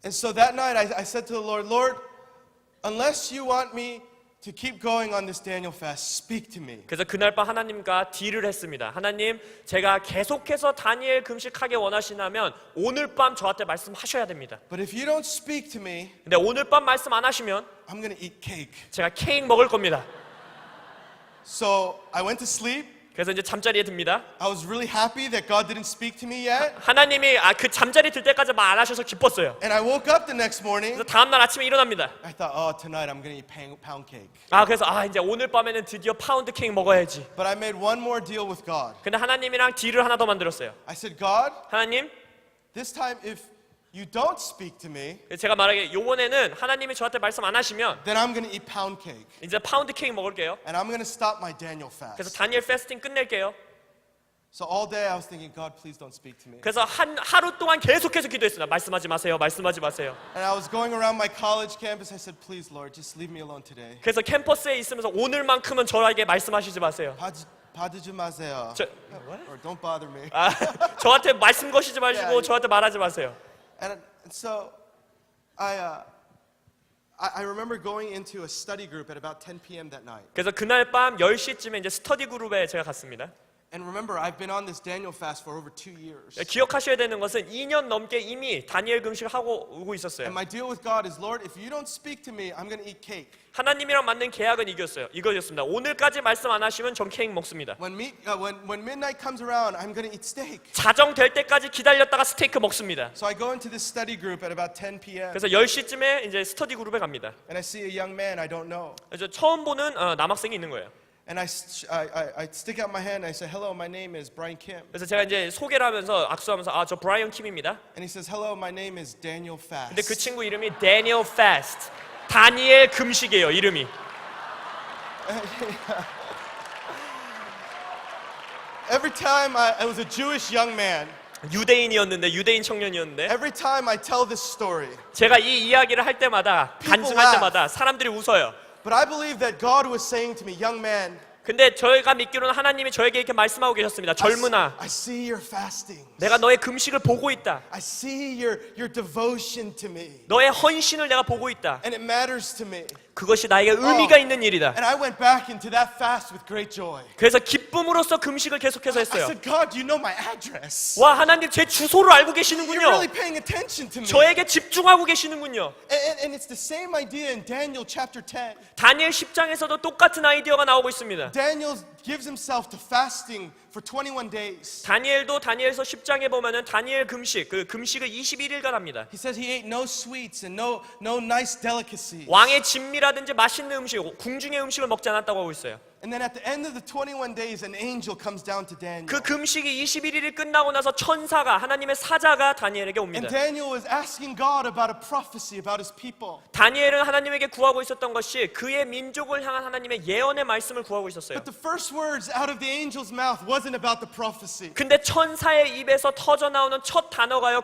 And so that night, I said to the Lord, Lord, unless you want me to keep going on this Daniel fast, speak to me. 그래서 그날 밤 하나님과 딜을 했습니다. 하나님, 제가 계속해서 다니엘 금식하게 원하시다면 오늘 밤 저한테 말씀하셔야 됩니다. But if you don't speak to me, 근데 오늘 밤 말씀 안 하시면 I'm going to eat cake. 제가 케이크 먹을 겁니다. So I went to sleep. 그래서 이제 잠자리에 듭니다. I was really happy that God didn't speak to me yet. 하나님이 그 잠자리 들 때까지 말 안 하셔서 기뻤어요. And I woke up the next morning. 그래서 다음 날 아침에 일어납니다. I thought, oh, tonight I'm going to eat pound cake. 그래서 이제 오늘 밤에는 드디어 파운드 케이크 먹어야지. But I made one more deal with God. 근데 하나님이랑 딜을 하나 더 만들었어요. I said, God, 하나님, this time if you don't speak to me, 제가 말하기에 요번에는 하나님이 저한테 말씀 안 하시면 then I'm going to eat pound cake. 이제 파운드 케이크 먹을게요. And I'm going to stop my Daniel 그래서 fast. 다니엘 패스팅 끝낼게요. So all day I was thinking, God, please don't speak to me. 그래서 하루 동안 계속해서 기도했습니다. 말씀하지 마세요. 말씀하지 마세요. And I was going around my college campus. I said, please, Lord, just leave me alone today. 그래서 캠퍼스에 있으면서 오늘만큼은 저에게 말씀하시지 마세요. 받으지 마세요. Or don't bother me. 저한테 말씀 거시지 마시고 Yeah. 저한테 말하지 마세요. And so I remember going into a study group at about 10 p.m. that night. 그래서 그날 밤 10시쯤에 이제 스터디 그룹에 제가 갔습니다. And remember, I've been on this Daniel fast for over 2 years. 기억하셔야 되는 것은 2년 넘게 이미 다니엘 금식을 하고 오고 있었어요. And my deal with God is, Lord, if you don't speak to me, I'm going to eat cake. 하나님이랑 맞는 계약은 이거였습니다. 오늘까지 말씀 안 하시면 전 케이크 먹습니다. When midnight comes around, I'm going to eat steak. 자정될 때까지 기다렸다가 스테이크 먹습니다. So I go into this study group at about 10 p.m. 그래서 10시쯤에 이제 스터디 그룹에 갑니다. And I see a young man I don't know. 그래서 처음 보는 남학생이 있는 거예요. And I stick out my hand and I say, hello, my name is Brian Kim. 그래서 제가 이제 소개를 하면서 악수하면서 저 브라이언 킴입니다. And he says, hello, my name is Daniel 근데 그 Fast. 친구 이름이 데니엘 패스트. 다니엘 금식이에요, 이름이. Every time I was a Jewish young man, 유대인이었는데 유대인 청년이었는데 every time I tell this story, 제가 이 이야기를 할 때마다 간증할 때마다 사람들이 웃어요. but I believe that God was saying to me, young man, 근데 저희가 믿기로는 하나님이 저에게 이렇게 말씀하고 계셨습니다. 젊은아, I see your fasting. 내가 너의 금식을 보고 있다. I see your devotion to me. 너의 헌신을 내가 보고 있다. And it matters to me. 그것이 나에게 의미가 있는 일이다. And I went back into that fast with great joy. 그래서 기쁨으로써 금식을 계속해서 I 했어요. said, God, you know my address. 와, 하나님 제 주소를 알고 You're 계시는군요. really paying attention to me. 저에게 집중하고 계시는군요. And it's the same idea in Daniel chapter 10. 다니엘 10장에서도 똑같은 아이디어가 나오고 있습니다. Daniel gives himself to fasting for 21 days. 다니엘도 다니엘서 10장에 보면은 다니엘 금식, 그 금식을 21일간 합니다. He says he ate no sweets and no nice delicacies. 왕의 진미라든지 맛있는 음식, 궁중의 음식을 먹지 않았다고 하고 있어요. And then at the end of the 21 days, an angel comes down to Daniel. 그 금식이 21일이 끝나고 나서 천사가, 하나님의 사자가 다니엘에게 And 옵니다. Daniel was asking God about a prophecy about his people. 다니엘은 하나님에게 구하고 있었던 것이 그의 민족을 향한 하나님의 예언의 말씀을 구하고 있었어요. But the first words out of the angel's mouth wasn't about the prophecy. 근데 천사의 입에서 터져 나오는 첫 단어가요,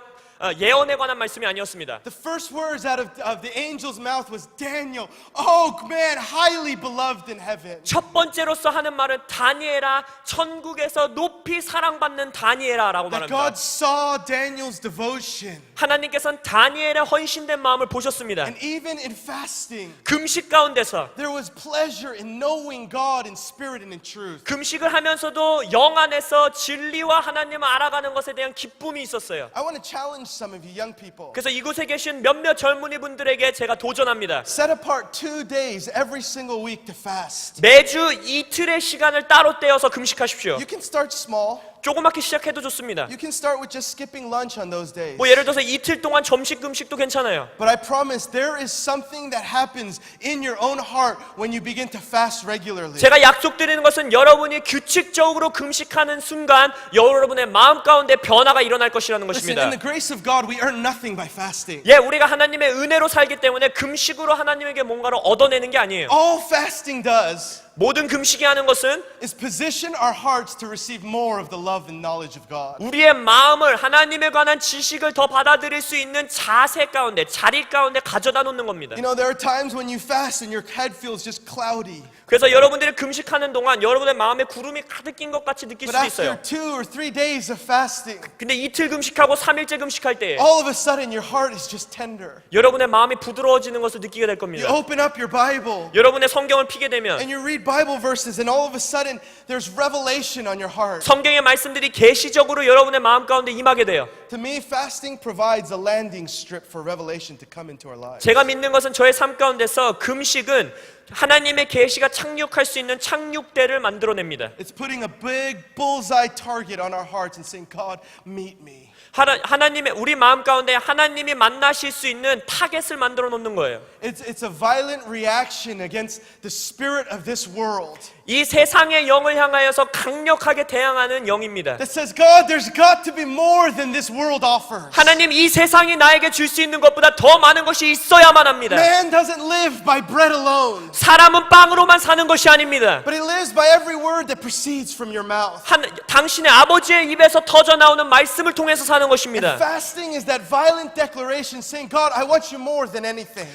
예언에 관한 말씀이 아니었습니다. The first words out of the angel's mouth was Daniel, oh man, highly beloved in heaven. 첫 번째로서 하는 말은 다니엘아, 천국에서 높이 사랑받는 다니엘아라고 That 말합니다. God saw Daniel's devotion. 하나님께서는 다니엘의 헌신된 마음을 보셨습니다. And even in fasting, 금식 가운데서 there was pleasure in knowing God in spirit and in truth. 금식을 하면서도 영 안에서 진리와 하나님을 알아가는 것에 대한 기쁨이 있었어요. I want to challenge some of you young people. 그래서 이곳에 계신 몇몇 젊은이 분들에게 제가 도전합니다. Set apart 2 days every single week to fast. 매주 이틀의 시간을 따로 떼어서 금식하십시오. You can start small. 조그맣게 시작해도 좋습니다. You can start with just skipping lunch on those days. 뭐 예를 들어서 이틀 동안 점심 금식도 괜찮아요. But I promise there is something that happens in your own heart when you begin to fast regularly. 제가 약속드리는 것은 여러분이 규칙적으로 금식하는 순간 여러분의 마음 가운데 변화가 일어날 것이라는 Listen, 것입니다. in the grace of God, we earn nothing by fasting. 예, 우리가 하나님의 은혜로 살기 때문에 금식으로 하나님에게 뭔가를 얻어내는 게 아니에요. All fasting does 모든 금식이 하는 것은 is position our hearts to receive more of the love and knowledge of God. 우리의 마음을 하나님에 관한 지식을 더 받아들일 수 있는 자세 가운데, 자리 가운데 가져다 놓는 겁니다. You know, there are times when you fast and your head feels just cloudy. 그래서 여러분들이 금식하는 동안 여러분의 마음에 구름이 가득 낀 것 같이 느낄 But 수도 after 있어요. 2 or 3 days of fasting, 근데 이틀 금식하고 3일째 금식할 때에 all of a sudden your heart is just tender. 여러분의 마음이 부드러워지는 것을 느끼게 될 You 겁니다. open up your Bible 여러분의 성경을 피게 되면 and you read Bible verses and all of a sudden there's revelation on your heart. 성경의 말씀들이 계시적으로 여러분의 마음 가운데 임하게 돼요. To me, fasting provides a landing strip for revelation to come into our lives. 제가 믿는 것은 저의 삶 가운데서 금식은 하나님의 계시가 착륙할 수 있는 착륙대를 만들어냅니다. It's putting a big bullseye target on our hearts and saying, God, meet me. 하나님의 우리 마음 가운데 하나님이 만나실 수 있는 타겟을 만들어 놓는 거예요. It's a violent reaction against the spirit of this world 이 세상의 영을 향하여서 강력하게 대항하는 영입니다. that says, God, there's got to be more than this world offers. 하나님, 이 세상이 나에게 줄 수 있는 것보다 더 많은 것이 있어야만 합니다. Man doesn't live by bread alone, 사람은 빵으로만 사는 것이 아닙니다. but he lives by every word that proceeds from your mouth. 당신의 아버지의 입에서 터져 나오는 말씀을 통해서 사는 것입니다. Fasting is that violent declaration saying, God, I want you more than anything.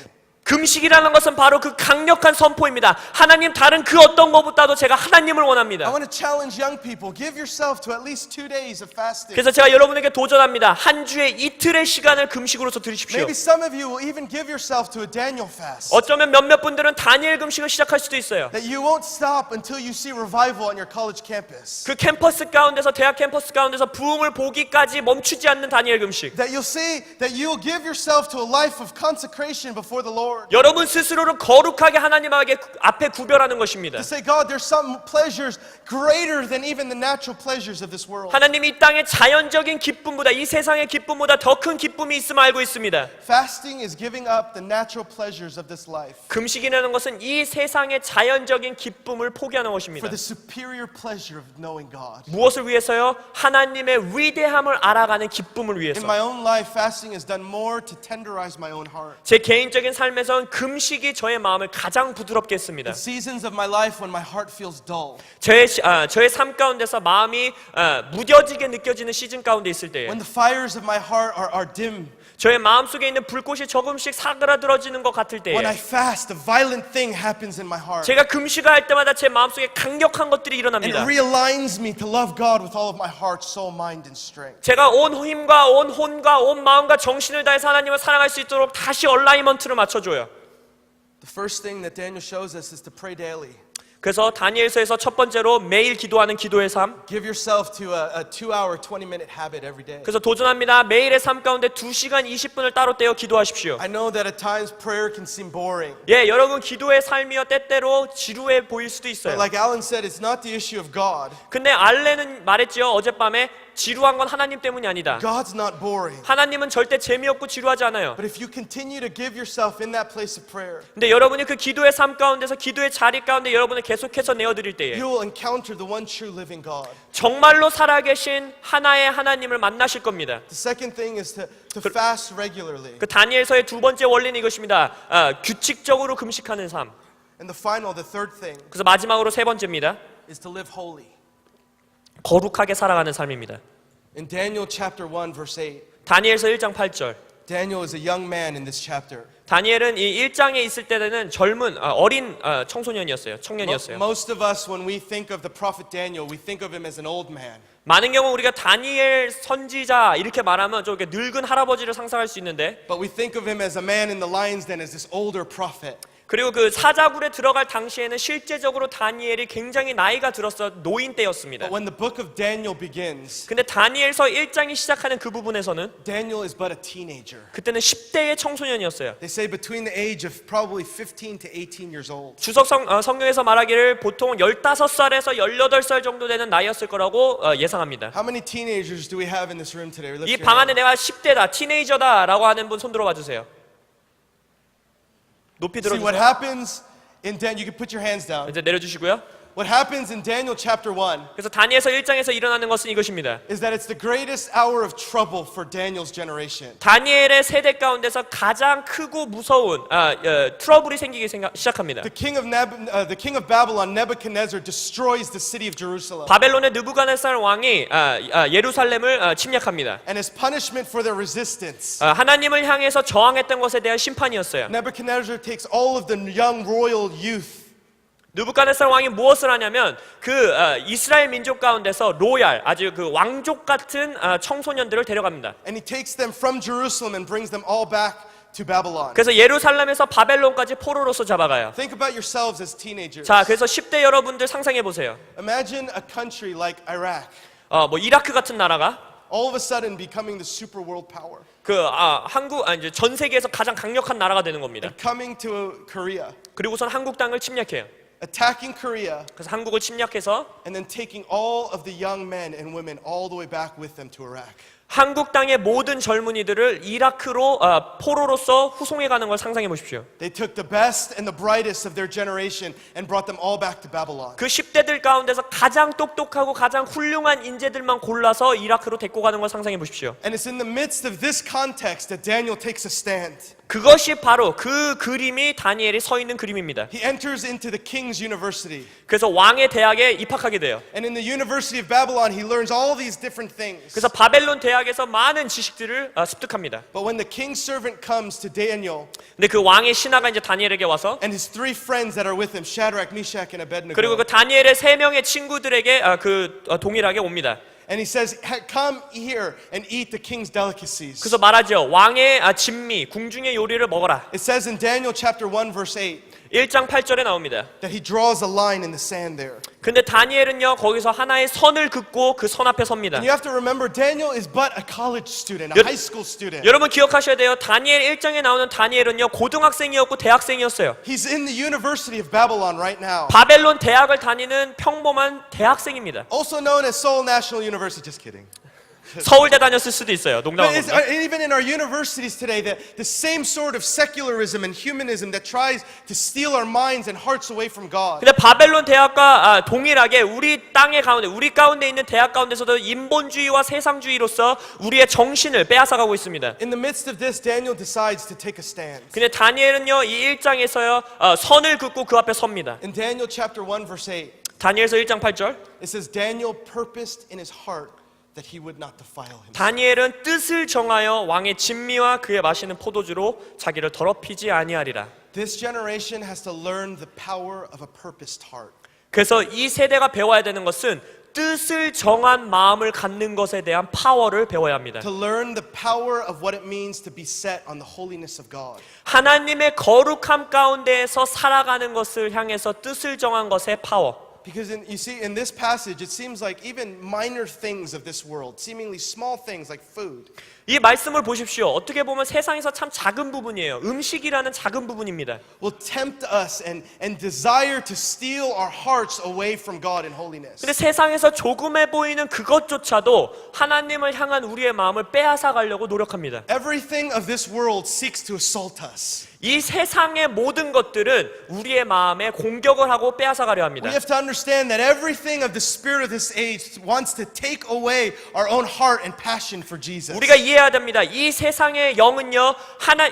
금식이라는 것은 바로 그 강력한 선포입니다. 하나님, 다른 그 어떤 것보다도 제가 하나님을 I 원합니다. want to challenge young people. Give yourself to at least 2 days of fasting. 그래서 제가 여러분에게 도전합니다. 한 주에 이틀의 시간을 금식으로서 드리십시오. Maybe some of you will even give yourself to a Daniel fast. 어쩌면 몇몇 분들은 다니엘 금식을 시작할 수도 있어요. That you won't stop until you see revival on your college campus. 그 캠퍼스 가운데서, 대학 캠퍼스 가운데서 부흥을 보기까지 멈추지 않는 다니엘 금식. That you'll see that you'll give yourself to a life of consecration before the Lord. 여러분 스스로를 거룩하게 하나님 앞에 구별하는 것입니다. To say, God, there's some pleasures greater than even the natural pleasures of this world. 하나님, 이 땅의 자연적인 기쁨보다, 이 세상의 기쁨보다 더 큰 기쁨이 있음을 알고 있습니다. Fasting is giving up the natural pleasures of this life 금식이라는 것은 이 세상의 자연적인 기쁨을 포기하는 것입니다. for the superior pleasure of knowing God. 무엇을 위해서요? 하나님의 위대함을 알아가는 기쁨을 In 위해서. my own life, fasting has done more to tenderize my own heart. 제 개인적인 삶에 면에서는 금식이 저의 마음을 가장 부드럽게 했습니다. In seasons of my life when my heart feels dull, 저의 삶 가운데서 마음이 무뎌지게 느껴지는 시즌 가운데 있을 때에 when the fires of my heart are dim, 저의 마음속에 있는 불꽃이 조금씩 사그라들어지는 것 같을 때에 when I fast, a violent thing happens in my heart. 제가 금식을 할 때마다 제 마음속에 강력한 것들이 And 일어납니다. it realigns me to love God with all of my heart, soul, mind, and strength. 제가 온 힘과 온 혼과 온 마음과 정신을 다해서 하나님을 사랑할 수 있도록 다시 얼라이먼트를 맞춰줘요. The first thing that Daniel shows us is to pray daily. 그래서 다니엘서에서 첫 번째로 매일 기도하는 기도의 삶. Give yourself to a 2-hour, 20-minute habit every day. 그래서 도전합니다. 매일의 삶 가운데 2시간 20분을 따로 떼어 기도하십시오. I know that at times prayer can seem boring. 예, 여러분 기도의 삶이요 때때로 지루해 보일 수도 But 있어요. like Alan said, it's not the issue of God. 근데 알렌은 말했지요. 어젯밤에 지루한 건 하나님 때문이 아니다. God's not boring. 하나님은 절대 재미없고 지루하지 않아요. But if you continue to give yourself in that place of prayer, 근데 여러분이 그 기도의 삶 가운데서 기도의 자리 가운데 여러분을 계속해서 내어드릴 때에 you will encounter the one true living God. 정말로 살아계신 하나의 하나님을 만나실 겁니다. The second thing is to fast regularly. 그 다니엘서의 두 번째 원리는 이것입니다. 규칙적으로 금식하는 삶. And the third thing 그래서 마지막으로 세 번째입니다. is to live holy. 거룩하게 살아가는 삶입니다. In Daniel chapter 1 verse 8, 다니엘서 1장 8절. Daniel is a young man in this chapter. 다니엘은 이 1장에 있을 때는 젊은 어린 청소년이었어요. 청년이었어요. Most of us, when we think of the prophet Daniel, we think of him as an old man. 많은 경우 우리가 다니엘 선지자 이렇게 말하면 좀 이렇게 늙은 할아버지를 상상할 수 있는데 But we think of him as a man in the lion's den, as this older prophet. 그리고 그 사자굴에 들어갈 당시에는 실제적으로 다니엘이 굉장히 나이가 들어서 노인 때였습니다. But when the book of Daniel begins, 근데 다니엘서 1장이 시작하는 그 부분에서는 Daniel is but a teenager. 그때는 10대의 청소년이었어요. They say between the age of probably 15 to 18 years old. 주석 성경에서 말하기를 보통 15살에서 18살 정도 되는 나이였을 거라고 예상합니다. How many teenagers do we have in this room today? Lift 이 your 방 안에 hand. 내가 10대다, 티네이저다라고 하는 분 손 들어봐 주세요. 높이 See what 들어주세요. happens in Daniel. You can put your hands down. 이제 내려주시고요. What happens in Daniel chapter 1 그래서 다니엘서 1장에서 일어나는 것은 이것입니다. is that it's the greatest hour of trouble for Daniel's generation. 다니엘의 세대 가운데서 가장 크고 무서운 트러블이 생기기 시작합니다. The king of Babylon, Nebuchadnezzar, destroys the city of Jerusalem. 바벨론의 느부갓네살 왕이 예루살렘을 침략합니다. And as punishment for their resistance, 하나님을 향해서 저항했던 것에 대한 심판이었어요. Nebuchadnezzar takes all of the young royal youth 느부갓네살 왕이 무엇을 하냐면 그 이스라엘 민족 가운데서 로얄 아주 그 왕족 같은 청소년들을 데려갑니다. and he takes them from Jerusalem and brings them all back to Babylon. 그래서 예루살렘에서 바벨론까지 포로로서 잡아가요. Think about yourselves as teenagers. 자, 그래서 10대 여러분들 상상해 보세요. Imagine a country like Iraq 뭐 이라크 같은 나라가 all of a sudden becoming the super world power. 이제 전 세계에서 가장 강력한 나라가 되는 겁니다. Coming to Korea, 그리고선 한국 땅을 침략해요. attacking Korea, 그래서 한국을 침략해서 and then taking all of the young men and women all the way back with them to Iraq. 한국 땅의 모든 젊은이들을 이라크로 포로로서 후송해 가는 걸 상상해 보십시오. They took the best and the brightest of their generation and brought them all back to Babylon. 그 10대들 가운데서 가장 똑똑하고 가장 훌륭한 인재들만 골라서 이라크로 데리고 가는 걸 상상해 보십시오. And it's in the midst of this context that Daniel takes a stand. 그것이 바로 그 그림이 다니엘이 서 있는 그림입니다. He enters into the king's university. 그래서 왕의 대학에 입학하게 돼요. And in the University of Babylon, he learns all these different things. 그래서 바벨론 대학에서 많은 지식들을 습득합니다. But when the king's servant comes to Daniel 근데 그 왕의 신하가 이제 다니엘에게 와서 and his three friends that are with him, Shadrach, Meshach, and 그리고 Abednego, 그 다니엘의 세 명의 친구들에게 동일하게 옵니다. and he says, come here and eat the king's delicacies. 그래서 말하죠. 왕의 진미, 궁중의 요리를 먹어라. It says in Daniel chapter 1 verse 8 1장 8절에 나옵니다. that he draws a line in the sand there. 근데 다니엘은요 거기서 하나의 선을 긋고 그 선 앞에 섭니다. And you have to remember, Daniel is but a college student, a high school student. 여러분 기억하셔야 돼요. 다니엘 1장에 나오는 다니엘은요 고등학생이었고 대학생이었어요. He's in the University of Babylon right now. 바벨론 대학을 다니는 평범한 대학생입니다. Also known as Seoul National University. Just kidding. 서울대 다녔을 수도 있어요. 농담한 But 겁니다. even in our universities today, the same sort of secularism and humanism that tries to steal our minds and hearts away from God. 근데 바벨론 대학과 동일하게 우리 땅의 가운데, 우리 가운데 있는 대학 가운데서도 인본주의와 세상주의로서 우리의 정신을 빼앗아가고 있습니다. In the midst of this, Daniel decides to take a stand. 근데 다니엘은요, 이 1장에서요, 선을 긋고 그 앞에 섭니다. In Daniel chapter 1 verse 8, 다니엘서 1장 8절. it says, Daniel purposed in his heart that he would not defile himself. 다니엘은 뜻을 정하여 왕의 진미와 그의 마시는 포도주로 자기를 더럽히지 아니하리라. This generation has to learn the power of a purposed heart. 그래서 이 세대가 배워야 되는 것은 뜻을 정한 마음을 갖는 것에 대한 파워를 배워야 합니다. To learn the power of what it means to be set on the holiness of God. 하나님의 거룩함 가운데에서 살아가는 것을 향해서 뜻을 정한 것의 파워. Because you see, in this passage, it seems like even minor things of this world, seemingly small things like food, 이 말씀을 보십시오. 어떻게 보면 세상에서 참 작은 부분이에요. 음식이라는 작은 부분입니다. will tempt us and desire to steal our hearts away from God in holiness. 근데 세상에서 조금해 보이는 그것조차도 하나님을 향한 우리의 마음을 빼앗아 가려고 노력합니다. Everything of this world seeks to assault us. 이 세상의 모든 것들은 우리의 마음에 공격을 하고 빼앗아 가려 합니다. We have to understand that everything of the spirit of this age wants to take away our own heart and passion for Jesus. 우리가 이해해야 됩니다. 이 세상의 영은요,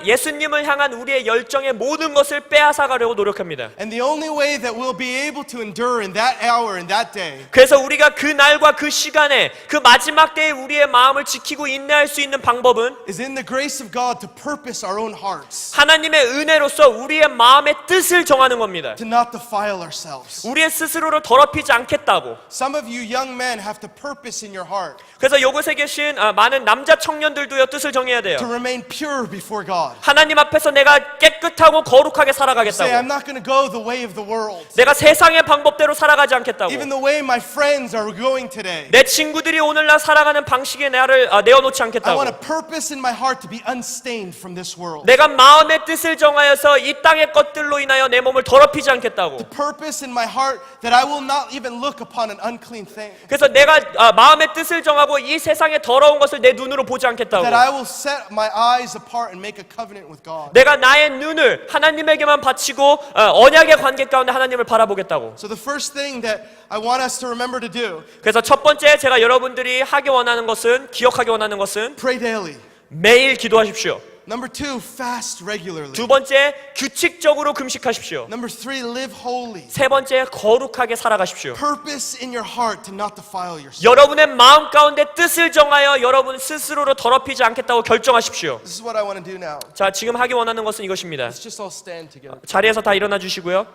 예수님을 향한 우리의 열정의 모든 것을 빼앗아 가려고 노력합니다. And the only way that we'll be able to endure in that hour and that day 그래서 우리가 그 날과 그 시간에 그 마지막 때에 우리의 마음을 지키고 인내할 수 있는 방법은 is in the grace of God to purpose our own hearts, 하나님의 은혜로서 우리의 마음의 뜻을 정하는 겁니다. to not defile ourselves. 우리의 스스로를 더럽히지 않겠다고. Some of you young men have to purpose in your heart 그래서 이곳에 계신 많은 남자 청년들도요, 뜻을 정해야 돼요. to remain pure before God. 하나님 앞에서 내가 깨끗하고 거룩하게 Say, I'm 살아가겠다고. not going to go the way of the world, 내가 세상의 방법대로 살아가지 않겠다고. even the way my friends are going today. 내 친구들이 오늘날 살아가는 방식에 나를 내어놓지 I 않겠다고. want to purpose in my heart to be unstained from this world. 내가 마음의 뜻을 정하여서 이 땅의 것들로 인하여 내 몸을 더럽히지 않겠다고. Purpose in my heart that I will not even look upon an unclean thing. 그래서 내가 마음의 뜻을 정하고 이 세상의 더러운 것을 내 눈으로 보지 않겠다고. That I will set my eyes apart and make a covenant with God. 내가 나의 눈을 하나님에게만 바치고 언약의 관계 가운데 하나님을 바라보겠다고. So the first thing that I want us to remember to do, 그래서 첫 번째 제가 여러분들이 하기 원하는 것은, 기억하기 원하는 것은 pray daily. 매일 기도하십시오. Number two, fast regularly. 두 번째, 규칙적으로 금식하십시오. Number three, live holy. 세 번째, 거룩하게 살아가십시오. Purpose in your heart to not defile yourself. 여러분의 마음 가운데 뜻을 정하여 여러분 스스로를 더럽히지 않겠다고 결정하십시오. This is what I want to do now. 자, 지금 하기 원하는 것은 이것입니다. Let's just all stand together. 자리에서 다 일어나 주시고요.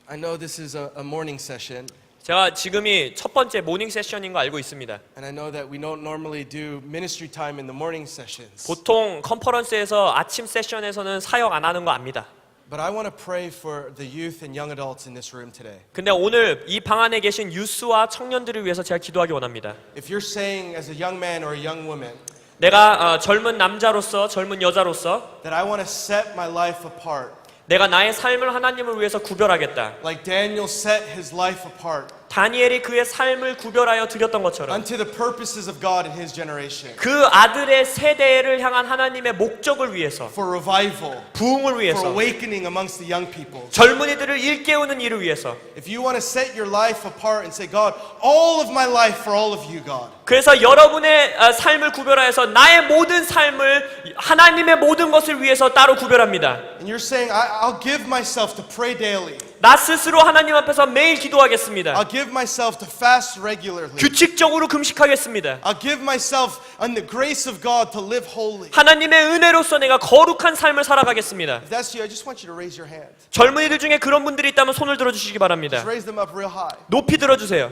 I know this is a morning session, 제가 지금이 첫 번째 모닝 세션인 거 알고 있습니다. and I know that we don't normally do ministry time in the morning sessions. 보통 컨퍼런스에서 아침 세션에서는 사역 안 하는 거 압니다. But I want to pray for the youth and young adults in this room today. 근데 오늘 이 방 안에 계신 유스와 청년들을 위해서 제가 기도하기 원합니다. If you're saying as a young man or a young woman 내가 젊은 남자로서, 젊은 여자로서 that I want to set my life apart, 내가 나의 삶을 하나님을 위해서 구별하겠다. like Daniel set his life apart 다니엘이 그의 삶을 구별하여 드렸던 것처럼 unto the purposes of God in his generation, 그 아들의 세대를 향한 하나님의 목적을 위해서, for revival, 부흥을 for 위해서, awakening amongst the young people. 젊은이들을 일깨우는 일을 위해서. If you want to set your life apart and say, God, all of my life for all of you, God. 그래서 여러분의 삶을 구별하여서 나의 모든 삶을 하나님의 모든 것을 위해서 따로 구별합니다. And you're saying, I'll give myself to pray daily. 나 스스로 하나님 앞에서 매일 기도하겠습니다. I'll give myself to fast regularly. 규칙적으로 금식하겠습니다. I'll give myself on the grace of God to live holy. 하나님의 은혜로서 내가 거룩한 삶을 살아가겠습니다. If that's you, I just want you to raise your hand. 젊은이들 중에 그런 분들이 있다면 손을 들어주시기 바랍니다. Just raise them up real high. 높이 들어주세요.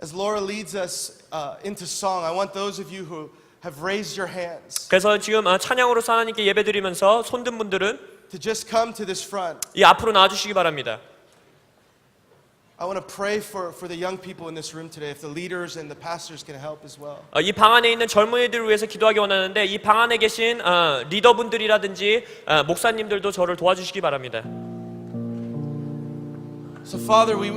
As Laura leads us into song, I want those of you who have raised your hands 그래서 지금 찬양으로서 하나님께 예배드리면서 손든 분들은 to just come to this front. 이 앞으로 나와주시기 바랍니다. I want to pray for the young people in this room today. If the leaders and the pastors can help as well. 이 방 안에 있는 젊은이들을 위해서 기도하기 원하는데 이 방 안에 계신 리더분들이라든지 목사님들도 저를 도와주시기 바랍니다. So Father, we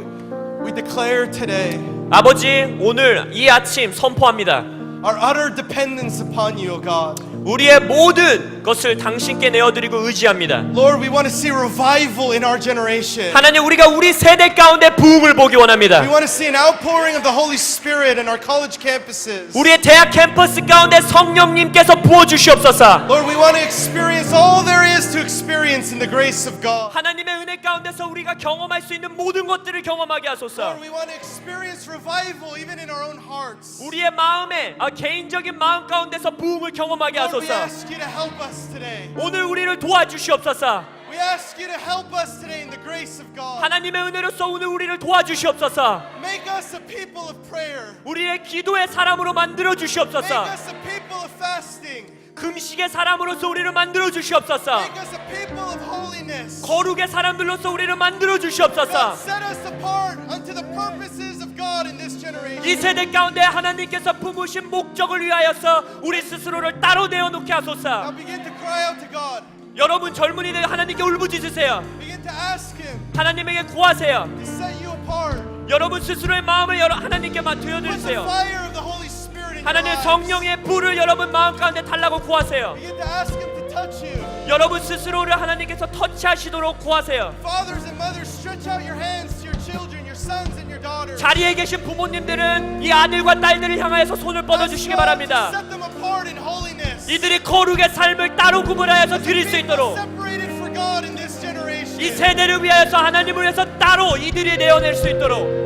declare today 아버지, 오늘 이 아침 선포합니다. our utter dependence upon you, O God. 우리의 모든 것을 당신께 내어드리고 의지합니다. Lord, we want to see revival in our generation. 하나님, 우리가 우리 세대 가운데 부흥을 보기 원합니다. We want to see an outpouring of the Holy Spirit in our college campuses. 우리의 대학 캠퍼스 가운데 성령님께서 부어주시옵소서. Lord, we want to experience all there is to experience in the grace of God. 하나님의 은혜 가운데서 우리가 경험할 수 있는 모든 것들을 경험하게 하소서. Lord, we want to experience revival even in our own hearts. 우리의 마음에 개인적인 마음 가운데서 부흥을 경험하게 Lord, we 하소서. ask you to help us today. 오늘 우리를 도와주시옵소서. We ask you to help us today in the grace of God. 하나님의 은혜로서 오늘 우리를 도와주시옵소서. Make us a people of prayer. 우리의 기도의 사람으로 만들어 Make 주시옵소서. us a people of fasting. 금식의 사람으로서 우리를 만들어 주시옵소서. Make us a people of holiness. 거룩의 사람들로서 우리를 만들어 주시옵소서. God, set us apart unto the purposes of God in this generation. 이 세대 가운데 하나님께서 품으신 목적을 위하여서 우리 스스로를 따로 내어놓게 Now 하소서. begin to cry out to God. 여러분 젊은이들 하나님께 울부짖으세요. Begin to ask Him 하나님에게 구하세요. to set you apart. 여러분 스스로의 마음을 하나님께 Put the 드려드리세요. fire of the Holy Spirit in your 하나님 lives. 성령의 불을 여러분 마음 가운데 달라고 구하세요. Begin to ask Him to touch you. 여러분 스스로를 하나님께서 터치하시도록 구하세요. Fathers and mothers, stretch out your hands to your children, your sons and your daughters. 자리에 계신 부모님들은 이 아들과 딸들을 향하여서 손을 뻗어주시기 바랍니다. Set them apart in holiness. 이들이 거룩의 삶을 따로 구분하여서 드릴 수 있도록 Separated for God in this generation. 이 세대를 위하여서 하나님을 위해서 따로 이들이 내어낼 수 있도록